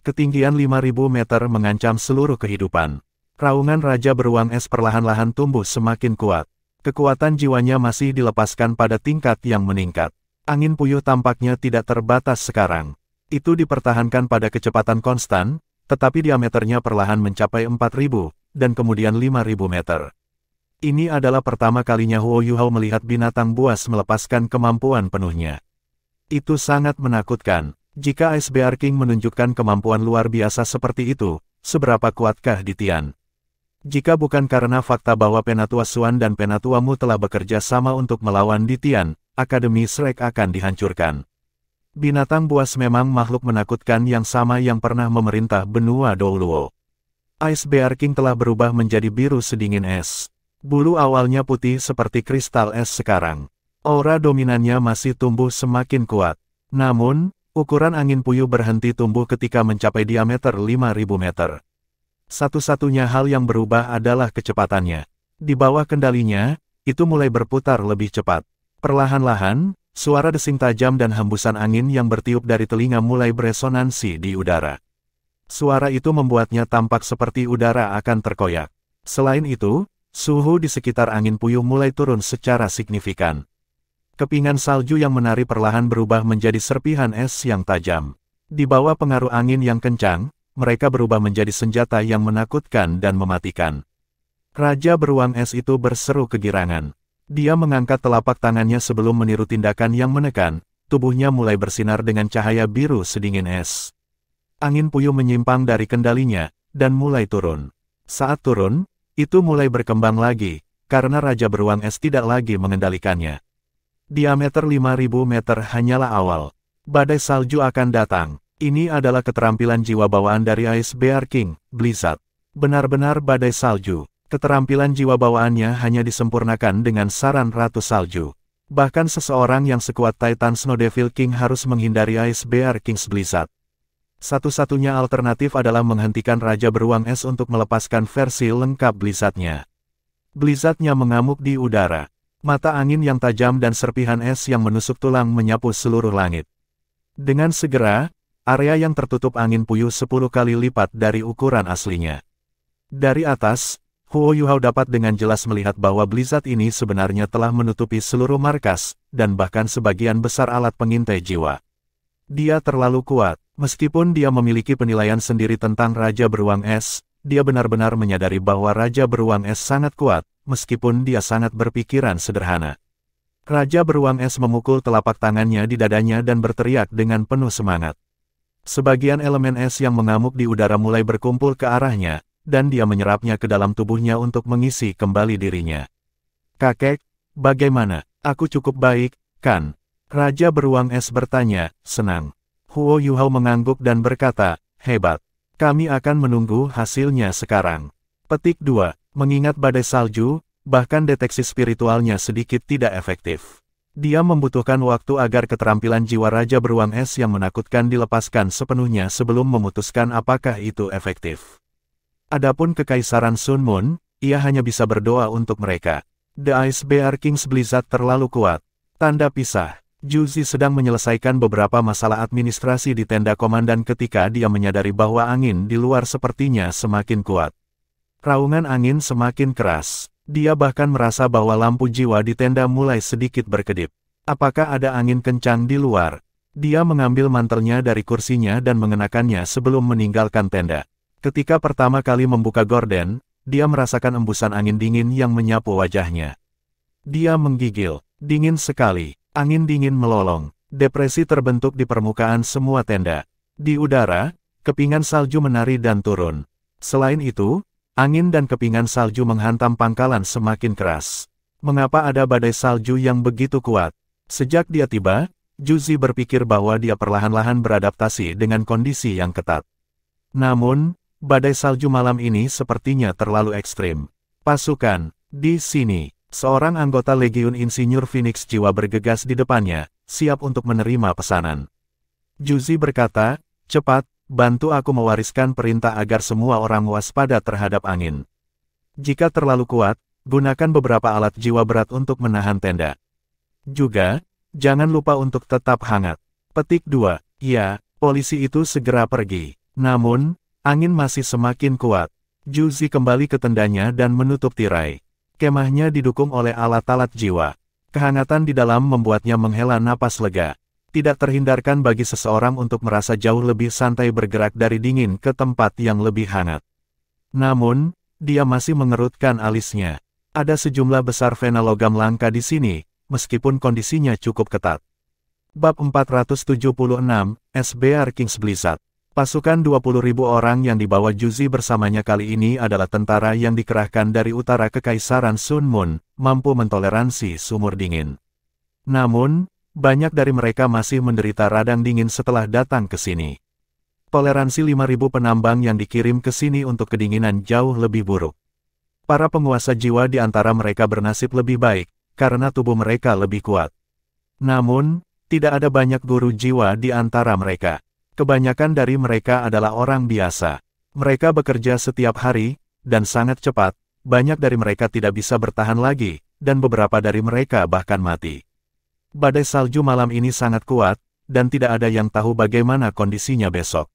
Ketinggian 5.000 meter mengancam seluruh kehidupan. Raungan Raja Beruang Es perlahan-lahan tumbuh semakin kuat. Kekuatan jiwanya masih dilepaskan pada tingkat yang meningkat. Angin puyuh tampaknya tidak terbatas sekarang. Itu dipertahankan pada kecepatan konstan, tetapi diameternya perlahan mencapai 4.000, dan kemudian 5.000 meter. Ini adalah pertama kalinya Huo Yuhao melihat binatang buas melepaskan kemampuan penuhnya. Itu sangat menakutkan. Jika Ice Bear King menunjukkan kemampuan luar biasa seperti itu, seberapa kuatkah di Tian? Jika bukan karena fakta bahwa Penatua Xuan dan Penatua Mu telah bekerja sama untuk melawan Di Tian, Akademi Shrek akan dihancurkan. Binatang buas memang makhluk menakutkan yang sama yang pernah memerintah benua Douluo. Ice Bear King telah berubah menjadi biru sedingin es. Bulu awalnya putih seperti kristal es sekarang. Aura dominannya masih tumbuh semakin kuat. Namun, ukuran angin puyuh berhenti tumbuh ketika mencapai diameter 5.000 meter. Satu-satunya hal yang berubah adalah kecepatannya. Di bawah kendalinya, itu mulai berputar lebih cepat. Perlahan-lahan, suara desing tajam dan hembusan angin yang bertiup dari telinga mulai beresonansi di udara. Suara itu membuatnya tampak seperti udara akan terkoyak. Selain itu, suhu di sekitar angin puyuh mulai turun secara signifikan. Kepingan salju yang menari perlahan berubah menjadi serpihan es yang tajam. Di bawah pengaruh angin yang kencang, mereka berubah menjadi senjata yang menakutkan dan mematikan. Raja Beruang Es itu berseru kegirangan. Dia mengangkat telapak tangannya sebelum meniru tindakan yang menekan, tubuhnya mulai bersinar dengan cahaya biru sedingin es. Angin puyuh menyimpang dari kendalinya, dan mulai turun. Saat turun, itu mulai berkembang lagi, karena Raja Beruang Es tidak lagi mengendalikannya. Diameter 5.000 meter hanyalah awal. Badai salju akan datang. Ini adalah keterampilan jiwa bawaan dari Ice Bear King, Blizzard. Benar-benar badai salju. Keterampilan jiwa bawaannya hanya disempurnakan dengan saran Ratu Salju. Bahkan seseorang yang sekuat Titan Snow Devil King harus menghindari Ice Bear King's Blizzard. Satu-satunya alternatif adalah menghentikan Raja Beruang Es untuk melepaskan versi lengkap Blizzardnya. Blizzardnya mengamuk di udara. Mata angin yang tajam dan serpihan es yang menusuk tulang menyapu seluruh langit. Dengan segera, area yang tertutup angin puyuh 10 kali lipat dari ukuran aslinya. Dari atas, Huo Yuhao dapat dengan jelas melihat bahwa Blizzard ini sebenarnya telah menutupi seluruh markas, dan bahkan sebagian besar alat pengintai jiwa. Dia terlalu kuat. Meskipun dia memiliki penilaian sendiri tentang Raja Beruang Es, dia benar-benar menyadari bahwa Raja Beruang Es sangat kuat, meskipun dia sangat berpikiran sederhana. Raja Beruang Es memukul telapak tangannya di dadanya dan berteriak dengan penuh semangat. Sebagian elemen es yang mengamuk di udara mulai berkumpul ke arahnya, dan dia menyerapnya ke dalam tubuhnya untuk mengisi kembali dirinya. Kakek, bagaimana? Aku cukup baik, kan? Raja beruang es bertanya, senang. Huo Yuhao mengangguk dan berkata, hebat. Kami akan menunggu hasilnya sekarang. Petik 2. Mengingat badai salju, bahkan deteksi spiritualnya sedikit tidak efektif. Dia membutuhkan waktu agar keterampilan jiwa Raja Beruang Es yang menakutkan dilepaskan sepenuhnya sebelum memutuskan apakah itu efektif. Adapun Kekaisaran Sun Moon, ia hanya bisa berdoa untuk mereka. The Ice Bear King's Blizzard terlalu kuat. Tanda pisah. Juzi sedang menyelesaikan beberapa masalah administrasi di tenda komandan ketika dia menyadari bahwa angin di luar sepertinya semakin kuat. Raungan angin semakin keras. Dia bahkan merasa bahwa lampu jiwa di tenda mulai sedikit berkedip. Apakah ada angin kencang di luar? Dia mengambil mantelnya dari kursinya dan mengenakannya sebelum meninggalkan tenda. Ketika pertama kali membuka gorden, dia merasakan embusan angin dingin yang menyapu wajahnya. Dia menggigil. Dingin sekali. Angin dingin melolong. Depresi terbentuk di permukaan semua tenda. Di udara, kepingan salju menari dan turun. Selain itu, angin dan kepingan salju menghantam pangkalan semakin keras. Mengapa ada badai salju yang begitu kuat? Sejak dia tiba, Juzi berpikir bahwa dia perlahan-lahan beradaptasi dengan kondisi yang ketat. Namun, badai salju malam ini sepertinya terlalu ekstrim. Pasukan, di sini. Seorang anggota Legiun Insinyur Phoenix Jiwa bergegas di depannya, siap untuk menerima pesanan. Juzi berkata, cepat, bantu aku mewariskan perintah agar semua orang waspada terhadap angin. Jika terlalu kuat, gunakan beberapa alat jiwa berat untuk menahan tenda. Juga, jangan lupa untuk tetap hangat. Petik 2. Ya, polisi itu segera pergi. Namun, angin masih semakin kuat. Juzi kembali ke tendanya dan menutup tirai. Kemahnya didukung oleh alat-alat jiwa. Kehangatan di dalam membuatnya menghela napas lega. Tidak terhindarkan bagi seseorang untuk merasa jauh lebih santai bergerak dari dingin ke tempat yang lebih hangat. Namun, dia masih mengerutkan alisnya. Ada sejumlah besar vena logam langka di sini, meskipun kondisinya cukup ketat. Bab 476, SBR King's Blizzard. Pasukan 20.000 orang yang dibawa Juzi bersamanya kali ini adalah tentara yang dikerahkan dari utara Kekaisaran Sun Moon, mampu mentoleransi sumur dingin. Namun, banyak dari mereka masih menderita radang dingin setelah datang ke sini. Toleransi 5.000 penambang yang dikirim ke sini untuk kedinginan jauh lebih buruk. Para penguasa jiwa di antara mereka bernasib lebih baik, karena tubuh mereka lebih kuat. Namun, tidak ada banyak guru jiwa di antara mereka. Kebanyakan dari mereka adalah orang biasa. Mereka bekerja setiap hari, dan sangat cepat. Banyak dari mereka tidak bisa bertahan lagi, dan beberapa dari mereka bahkan mati. Badai salju malam ini sangat kuat, dan tidak ada yang tahu bagaimana kondisinya besok.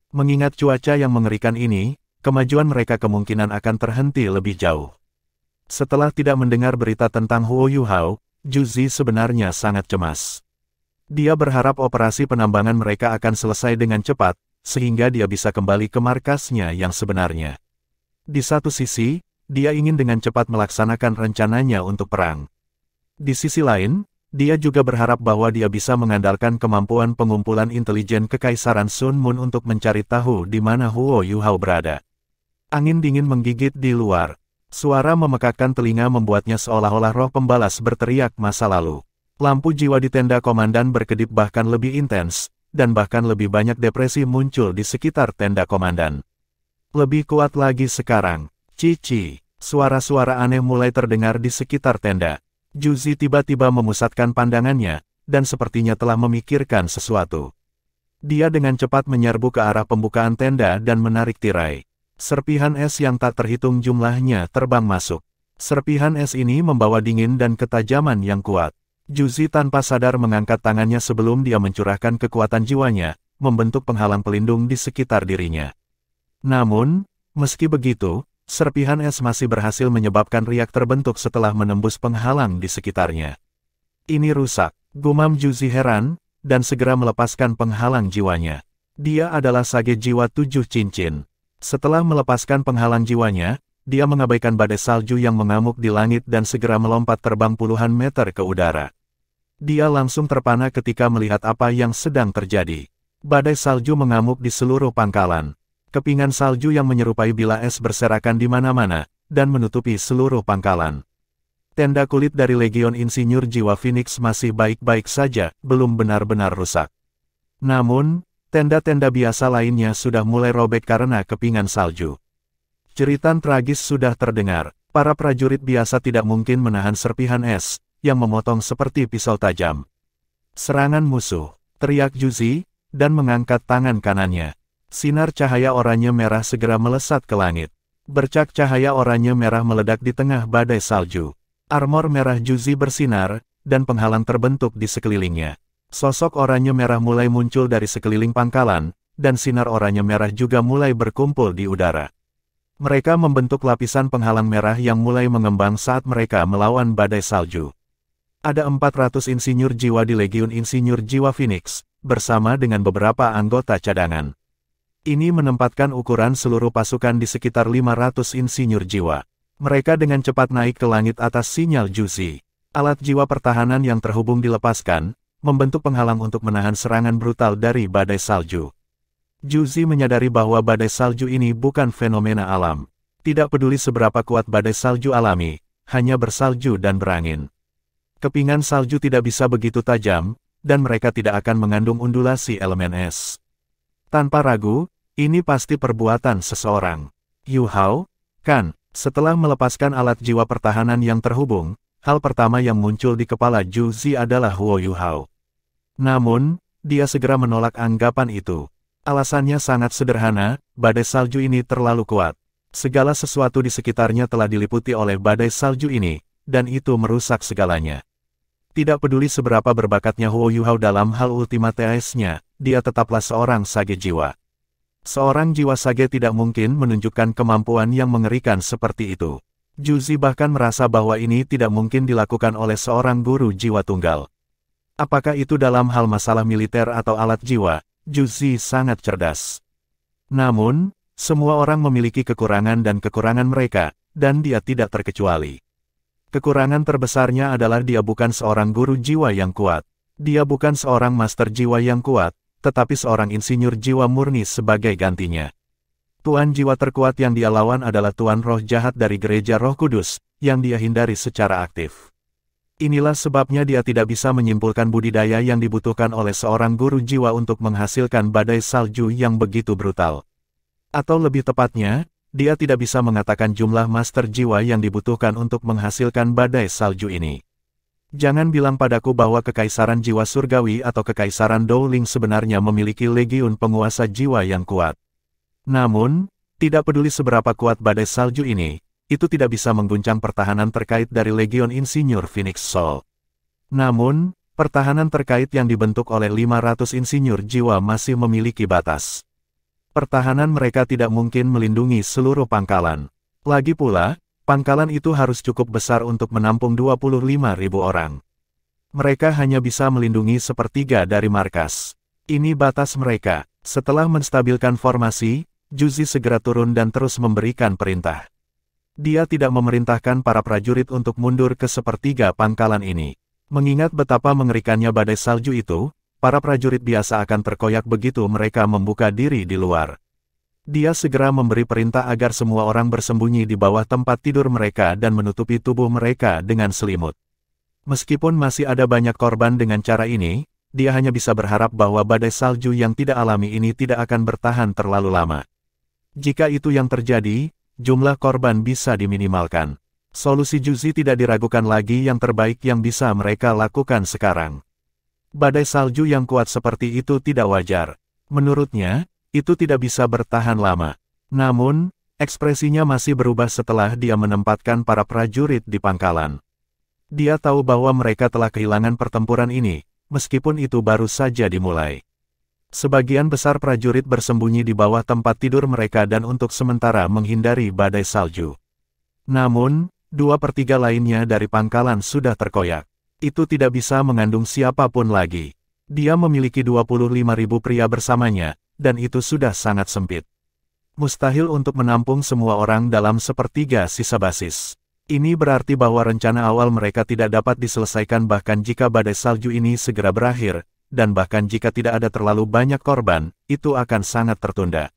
Mengingat cuaca yang mengerikan ini, kemajuan mereka kemungkinan akan terhenti lebih jauh. Setelah tidak mendengar berita tentang Huo Yuhao, Juzi sebenarnya sangat cemas. Dia berharap operasi penambangan mereka akan selesai dengan cepat, sehingga dia bisa kembali ke markasnya yang sebenarnya. Di satu sisi, dia ingin dengan cepat melaksanakan rencananya untuk perang. Di sisi lain, dia juga berharap bahwa dia bisa mengandalkan kemampuan pengumpulan intelijen Kekaisaran Sun Moon untuk mencari tahu di mana Huo Yuhao berada. Angin dingin menggigit di luar. Suara memekakkan telinga membuatnya seolah-olah roh pembalas berteriak masa lalu. Lampu jiwa di tenda komandan berkedip bahkan lebih intens, dan bahkan lebih banyak depresi muncul di sekitar tenda komandan. Lebih kuat lagi sekarang. Cici. Suara-suara aneh mulai terdengar di sekitar tenda. Juzi tiba-tiba memusatkan pandangannya, dan sepertinya telah memikirkan sesuatu. Dia dengan cepat menyerbu ke arah pembukaan tenda dan menarik tirai. Serpihan es yang tak terhitung jumlahnya terbang masuk. Serpihan es ini membawa dingin dan ketajaman yang kuat. Juzi tanpa sadar mengangkat tangannya sebelum dia mencurahkan kekuatan jiwanya, membentuk penghalang pelindung di sekitar dirinya. Namun, meski begitu, serpihan es masih berhasil menyebabkan riak terbentuk setelah menembus penghalang di sekitarnya. Ini rusak, gumam Juzi heran, dan segera melepaskan penghalang jiwanya. Dia adalah sage jiwa 7 cincin. Setelah melepaskan penghalang jiwanya, dia mengabaikan badai salju yang mengamuk di langit dan segera melompat terbang puluhan meter ke udara. Dia langsung terpana ketika melihat apa yang sedang terjadi. Badai salju mengamuk di seluruh pangkalan. Kepingan salju yang menyerupai bila es berserakan di mana-mana, dan menutupi seluruh pangkalan. Tenda kulit dari Legion Insinyur Jiwa Phoenix masih baik-baik saja, belum benar-benar rusak. Namun, tenda-tenda biasa lainnya sudah mulai robek karena kepingan salju. Jeritan tragis sudah terdengar. Para prajurit biasa tidak mungkin menahan serpihan es, yang memotong seperti pisau tajam. Serangan musuh, teriak Juzi, dan mengangkat tangan kanannya. Sinar cahaya oranye merah segera melesat ke langit. Bercak cahaya oranye merah meledak di tengah badai salju. Armor merah Juzi bersinar, dan penghalang terbentuk di sekelilingnya. Sosok oranye merah mulai muncul dari sekeliling pangkalan, dan sinar oranye merah juga mulai berkumpul di udara. Mereka membentuk lapisan penghalang merah yang mulai mengembang saat mereka melawan badai salju. Ada 400 insinyur jiwa di Legiun Insinyur Jiwa Phoenix, bersama dengan beberapa anggota cadangan. Ini menempatkan ukuran seluruh pasukan di sekitar 500 insinyur jiwa. Mereka dengan cepat naik ke langit atas sinyal Juzi. Alat jiwa pertahanan yang terhubung dilepaskan, membentuk penghalang untuk menahan serangan brutal dari badai salju. Juzi menyadari bahwa badai salju ini bukan fenomena alam. Tidak peduli seberapa kuat badai salju alami, hanya bersalju dan berangin. Kepingan salju tidak bisa begitu tajam, dan mereka tidak akan mengandung undulasi elemen es. Tanpa ragu, ini pasti perbuatan seseorang. Yu Hao, kan? Setelah melepaskan alat jiwa pertahanan yang terhubung, hal pertama yang muncul di kepala Juzi adalah Huo Yu Hao. Namun, dia segera menolak anggapan itu. Alasannya sangat sederhana, badai salju ini terlalu kuat. Segala sesuatu di sekitarnya telah diliputi oleh badai salju ini, dan itu merusak segalanya. Tidak peduli seberapa berbakatnya Huo Yu Hao dalam hal ultimateisnya, dia tetaplah seorang sage jiwa. Seorang jiwa sage tidak mungkin menunjukkan kemampuan yang mengerikan seperti itu. Juzi bahkan merasa bahwa ini tidak mungkin dilakukan oleh seorang guru jiwa tunggal. Apakah itu dalam hal masalah militer atau alat jiwa? Juzi sangat cerdas. Namun, semua orang memiliki kekurangan dan kekurangan mereka, dan dia tidak terkecuali. Kekurangan terbesarnya adalah dia bukan seorang guru jiwa yang kuat. Dia bukan seorang master jiwa yang kuat, tetapi seorang insinyur jiwa murni sebagai gantinya. Tuan jiwa terkuat yang dia lawan adalah tuan roh jahat dari Gereja Roh Kudus, yang dia hindari secara aktif. Inilah sebabnya dia tidak bisa menyimpulkan budidaya yang dibutuhkan oleh seorang guru jiwa untuk menghasilkan badai salju yang begitu brutal. Atau lebih tepatnya, dia tidak bisa mengatakan jumlah master jiwa yang dibutuhkan untuk menghasilkan badai salju ini. Jangan bilang padaku bahwa kekaisaran jiwa surgawi atau kekaisaran Dowling sebenarnya memiliki legiun penguasa jiwa yang kuat. Namun, tidak peduli seberapa kuat badai salju ini, itu tidak bisa mengguncang pertahanan terkait dari Legion Insinyur Phoenix Soul. Namun, pertahanan terkait yang dibentuk oleh 500 insinyur jiwa masih memiliki batas. Pertahanan mereka tidak mungkin melindungi seluruh pangkalan. Lagi pula, pangkalan itu harus cukup besar untuk menampung 25.000 orang. Mereka hanya bisa melindungi sepertiga dari markas. Ini batas mereka. Setelah menstabilkan formasi, Juzi segera turun dan terus memberikan perintah. Dia tidak memerintahkan para prajurit untuk mundur ke sepertiga pangkalan ini. Mengingat betapa mengerikannya badai salju itu, para prajurit biasa akan terkoyak begitu mereka membuka diri di luar. Dia segera memberi perintah agar semua orang bersembunyi di bawah tempat tidur mereka dan menutupi tubuh mereka dengan selimut. Meskipun masih ada banyak korban dengan cara ini, dia hanya bisa berharap bahwa badai salju yang tidak alami ini tidak akan bertahan terlalu lama. Jika itu yang terjadi, jumlah korban bisa diminimalkan. Solusi Juzi tidak diragukan lagi yang terbaik yang bisa mereka lakukan sekarang. Badai salju yang kuat seperti itu tidak wajar. Menurutnya, itu tidak bisa bertahan lama. Namun, ekspresinya masih berubah setelah dia menempatkan para prajurit di pangkalan. Dia tahu bahwa mereka telah kehilangan pertempuran ini, meskipun itu baru saja dimulai. Sebagian besar prajurit bersembunyi di bawah tempat tidur mereka dan untuk sementara menghindari badai salju. Namun, 2/3 lainnya dari pangkalan sudah terkoyak. Itu tidak bisa mengandung siapapun lagi. Dia memiliki 25.000 pria bersamanya, dan itu sudah sangat sempit. Mustahil untuk menampung semua orang dalam sepertiga sisa basis. Ini berarti bahwa rencana awal mereka tidak dapat diselesaikan bahkan jika badai salju ini segera berakhir, dan bahkan jika tidak ada terlalu banyak korban, itu akan sangat tertunda.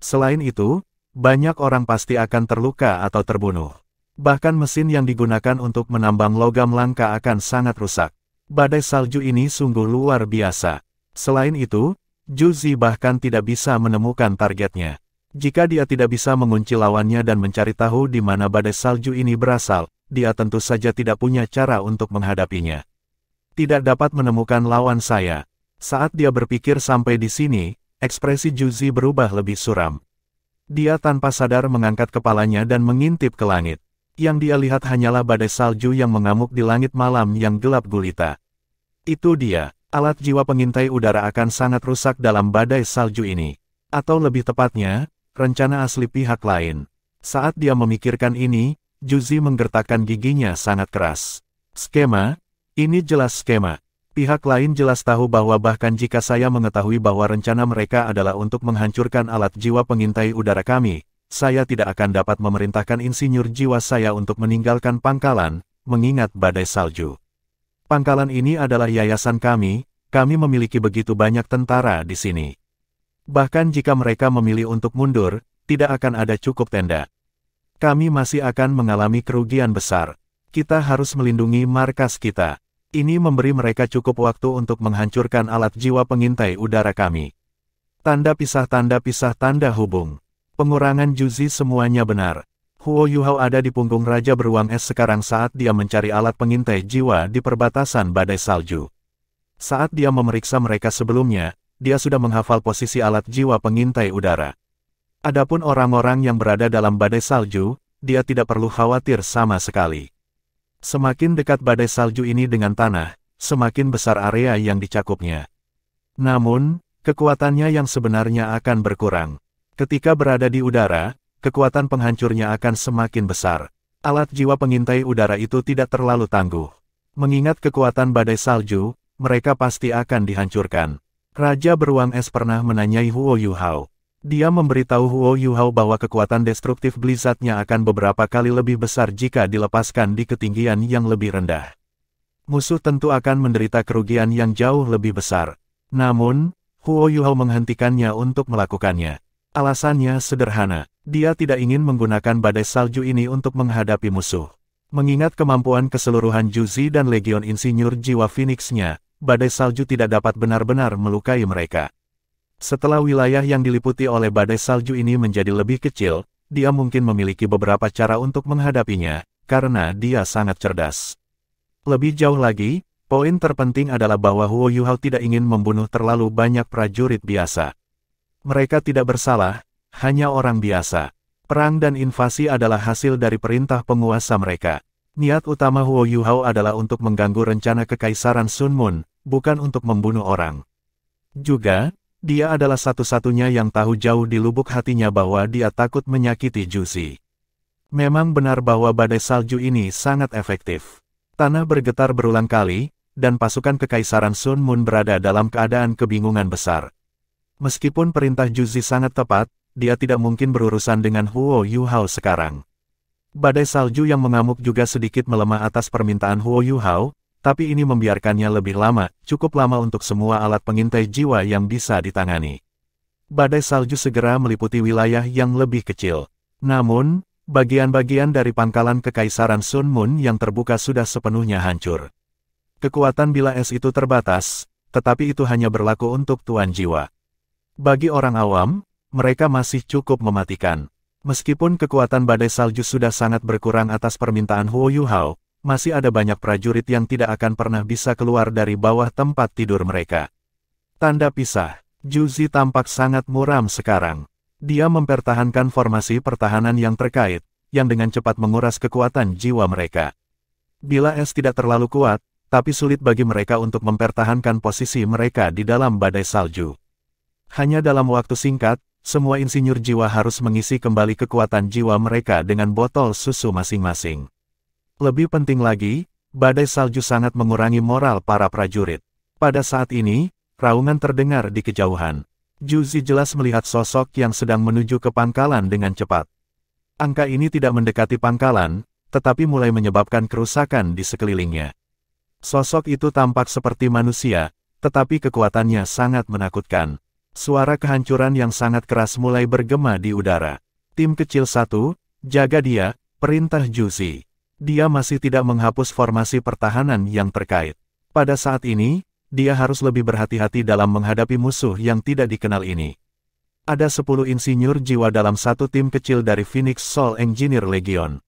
Selain itu, banyak orang pasti akan terluka atau terbunuh. Bahkan mesin yang digunakan untuk menambang logam langka akan sangat rusak. Badai salju ini sungguh luar biasa. Selain itu, Zhu Zi bahkan tidak bisa menemukan targetnya. Jika dia tidak bisa mengunci lawannya dan mencari tahu di mana badai salju ini berasal, dia tentu saja tidak punya cara untuk menghadapinya. Tidak dapat menemukan lawan saya. Saat dia berpikir sampai di sini, ekspresi Zhu Zi berubah lebih suram. Dia tanpa sadar mengangkat kepalanya dan mengintip ke langit. Yang dia lihat hanyalah badai salju yang mengamuk di langit malam yang gelap gulita. Itu dia, alat jiwa pengintai udara akan sangat rusak dalam badai salju ini. Atau lebih tepatnya, rencana asli pihak lain. Saat dia memikirkan ini, Zhu Zi menggertakkan giginya sangat keras. Skema? Ini jelas skema. Pihak lain jelas tahu bahwa bahkan jika saya mengetahui bahwa rencana mereka adalah untuk menghancurkan alat jiwa pengintai udara kami, saya tidak akan dapat memerintahkan insinyur jiwa saya untuk meninggalkan pangkalan, mengingat badai salju. Pangkalan ini adalah yayasan kami memiliki begitu banyak tentara di sini. Bahkan jika mereka memilih untuk mundur, tidak akan ada cukup tenda. Kami masih akan mengalami kerugian besar. Kita harus melindungi markas kita. Ini memberi mereka cukup waktu untuk menghancurkan alat jiwa pengintai udara kami. Tanda tanda hubung. Pengurangan Zhu Zi semuanya benar. Huo Yuhao ada di punggung Raja Beruang Es sekarang saat dia mencari alat pengintai jiwa di perbatasan badai salju. Saat dia memeriksa mereka sebelumnya, dia sudah menghafal posisi alat jiwa pengintai udara. Adapun orang-orang yang berada dalam badai salju, dia tidak perlu khawatir sama sekali. Semakin dekat badai salju ini dengan tanah, semakin besar area yang dicakupnya. Namun, kekuatannya yang sebenarnya akan berkurang. Ketika berada di udara, kekuatan penghancurnya akan semakin besar. Alat jiwa pengintai udara itu tidak terlalu tangguh. Mengingat kekuatan badai salju, mereka pasti akan dihancurkan. Raja Beruang Es pernah menanyai Huo Yuhao. Dia memberitahu Huo Yuhao bahwa kekuatan destruktif blizzardnya akan beberapa kali lebih besar jika dilepaskan di ketinggian yang lebih rendah. Musuh tentu akan menderita kerugian yang jauh lebih besar. Namun, Huo Yuhao menghentikannya untuk melakukannya. Alasannya sederhana, dia tidak ingin menggunakan badai salju ini untuk menghadapi musuh. Mengingat kemampuan keseluruhan Zhu Zi dan Legion Insinyur Jiwa Phoenix-nya, badai salju tidak dapat benar-benar melukai mereka. Setelah wilayah yang diliputi oleh badai salju ini menjadi lebih kecil, dia mungkin memiliki beberapa cara untuk menghadapinya, karena dia sangat cerdas. Lebih jauh lagi, poin terpenting adalah bahwa Huo Yuhao tidak ingin membunuh terlalu banyak prajurit biasa. Mereka tidak bersalah, hanya orang biasa. Perang dan invasi adalah hasil dari perintah penguasa mereka. Niat utama Huo Yuhao adalah untuk mengganggu rencana Kekaisaran Sun Mun, bukan untuk membunuh orang. Juga, dia adalah satu-satunya yang tahu jauh di lubuk hatinya bahwa dia takut menyakiti Zhu Zi. Memang benar bahwa badai salju ini sangat efektif. Tanah bergetar berulang kali, dan pasukan Kekaisaran Sun Mun berada dalam keadaan kebingungan besar. Meskipun perintah Zhu Zi sangat tepat, dia tidak mungkin berurusan dengan Huo Yuhao sekarang. Badai salju yang mengamuk juga sedikit melemah atas permintaan Huo Yuhao, tapi ini membiarkannya lebih lama, cukup lama untuk semua alat pengintai jiwa yang bisa ditangani. Badai salju segera meliputi wilayah yang lebih kecil. Namun, bagian-bagian dari pangkalan Kekaisaran Sun Mun yang terbuka sudah sepenuhnya hancur. Kekuatan bila es itu terbatas, tetapi itu hanya berlaku untuk Tuan Jiwa. Bagi orang awam, mereka masih cukup mematikan. Meskipun kekuatan badai salju sudah sangat berkurang atas permintaan Huo Yuhao, masih ada banyak prajurit yang tidak akan pernah bisa keluar dari bawah tempat tidur mereka. Tanda pisah, Zhu Zi tampak sangat muram sekarang. Dia mempertahankan formasi pertahanan yang terkait, yang dengan cepat menguras kekuatan jiwa mereka. Bila es tidak terlalu kuat, tapi sulit bagi mereka untuk mempertahankan posisi mereka di dalam badai salju. Hanya dalam waktu singkat, semua insinyur jiwa harus mengisi kembali kekuatan jiwa mereka dengan botol susu masing-masing. Lebih penting lagi, badai salju sangat mengurangi moral para prajurit. Pada saat ini, raungan terdengar di kejauhan. Zhu Zi jelas melihat sosok yang sedang menuju ke pangkalan dengan cepat. Angka ini tidak mendekati pangkalan, tetapi mulai menyebabkan kerusakan di sekelilingnya. Sosok itu tampak seperti manusia, tetapi kekuatannya sangat menakutkan. Suara kehancuran yang sangat keras mulai bergema di udara. Tim kecil 1, jaga dia, perintah Juzi. Dia masih tidak menghapus formasi pertahanan yang terkait. Pada saat ini, dia harus lebih berhati-hati dalam menghadapi musuh yang tidak dikenal ini. Ada 10 insinyur jiwa dalam satu tim kecil dari Phoenix Soul Engineer Legion.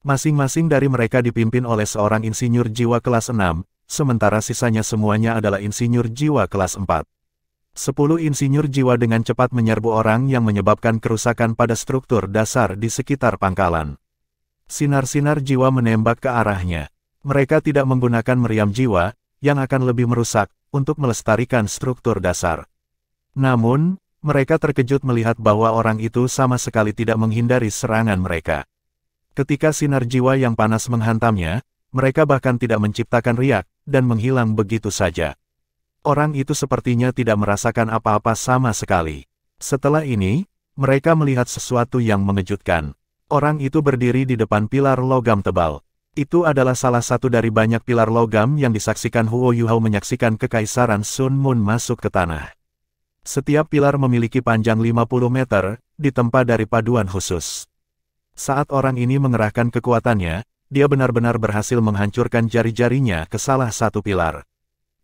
Masing-masing dari mereka dipimpin oleh seorang insinyur jiwa kelas 6, sementara sisanya semuanya adalah insinyur jiwa kelas 4. 10 insinyur jiwa dengan cepat menyerbu orang yang menyebabkan kerusakan pada struktur dasar di sekitar pangkalan. Sinar-sinar jiwa menembak ke arahnya. Mereka tidak menggunakan meriam jiwa, yang akan lebih merusak, untuk melestarikan struktur dasar. Namun, mereka terkejut melihat bahwa orang itu sama sekali tidak menghindari serangan mereka. Ketika sinar jiwa yang panas menghantamnya, mereka bahkan tidak menciptakan riak, dan menghilang begitu saja. Orang itu sepertinya tidak merasakan apa-apa sama sekali. Setelah ini, mereka melihat sesuatu yang mengejutkan. Orang itu berdiri di depan pilar logam tebal. Itu adalah salah satu dari banyak pilar logam yang disaksikan Huo Yuhao menyaksikan Kekaisaran Sun Moon masuk ke tanah. Setiap pilar memiliki panjang 50 meter, ditempa dari paduan khusus. Saat orang ini mengerahkan kekuatannya, dia benar-benar berhasil menghancurkan jari-jarinya ke salah satu pilar.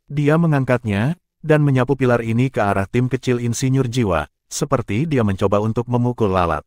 Dia mengangkatnya, dan menyapu pilar ini ke arah tim kecil insinyur jiwa, seperti dia mencoba untuk memukul lalat.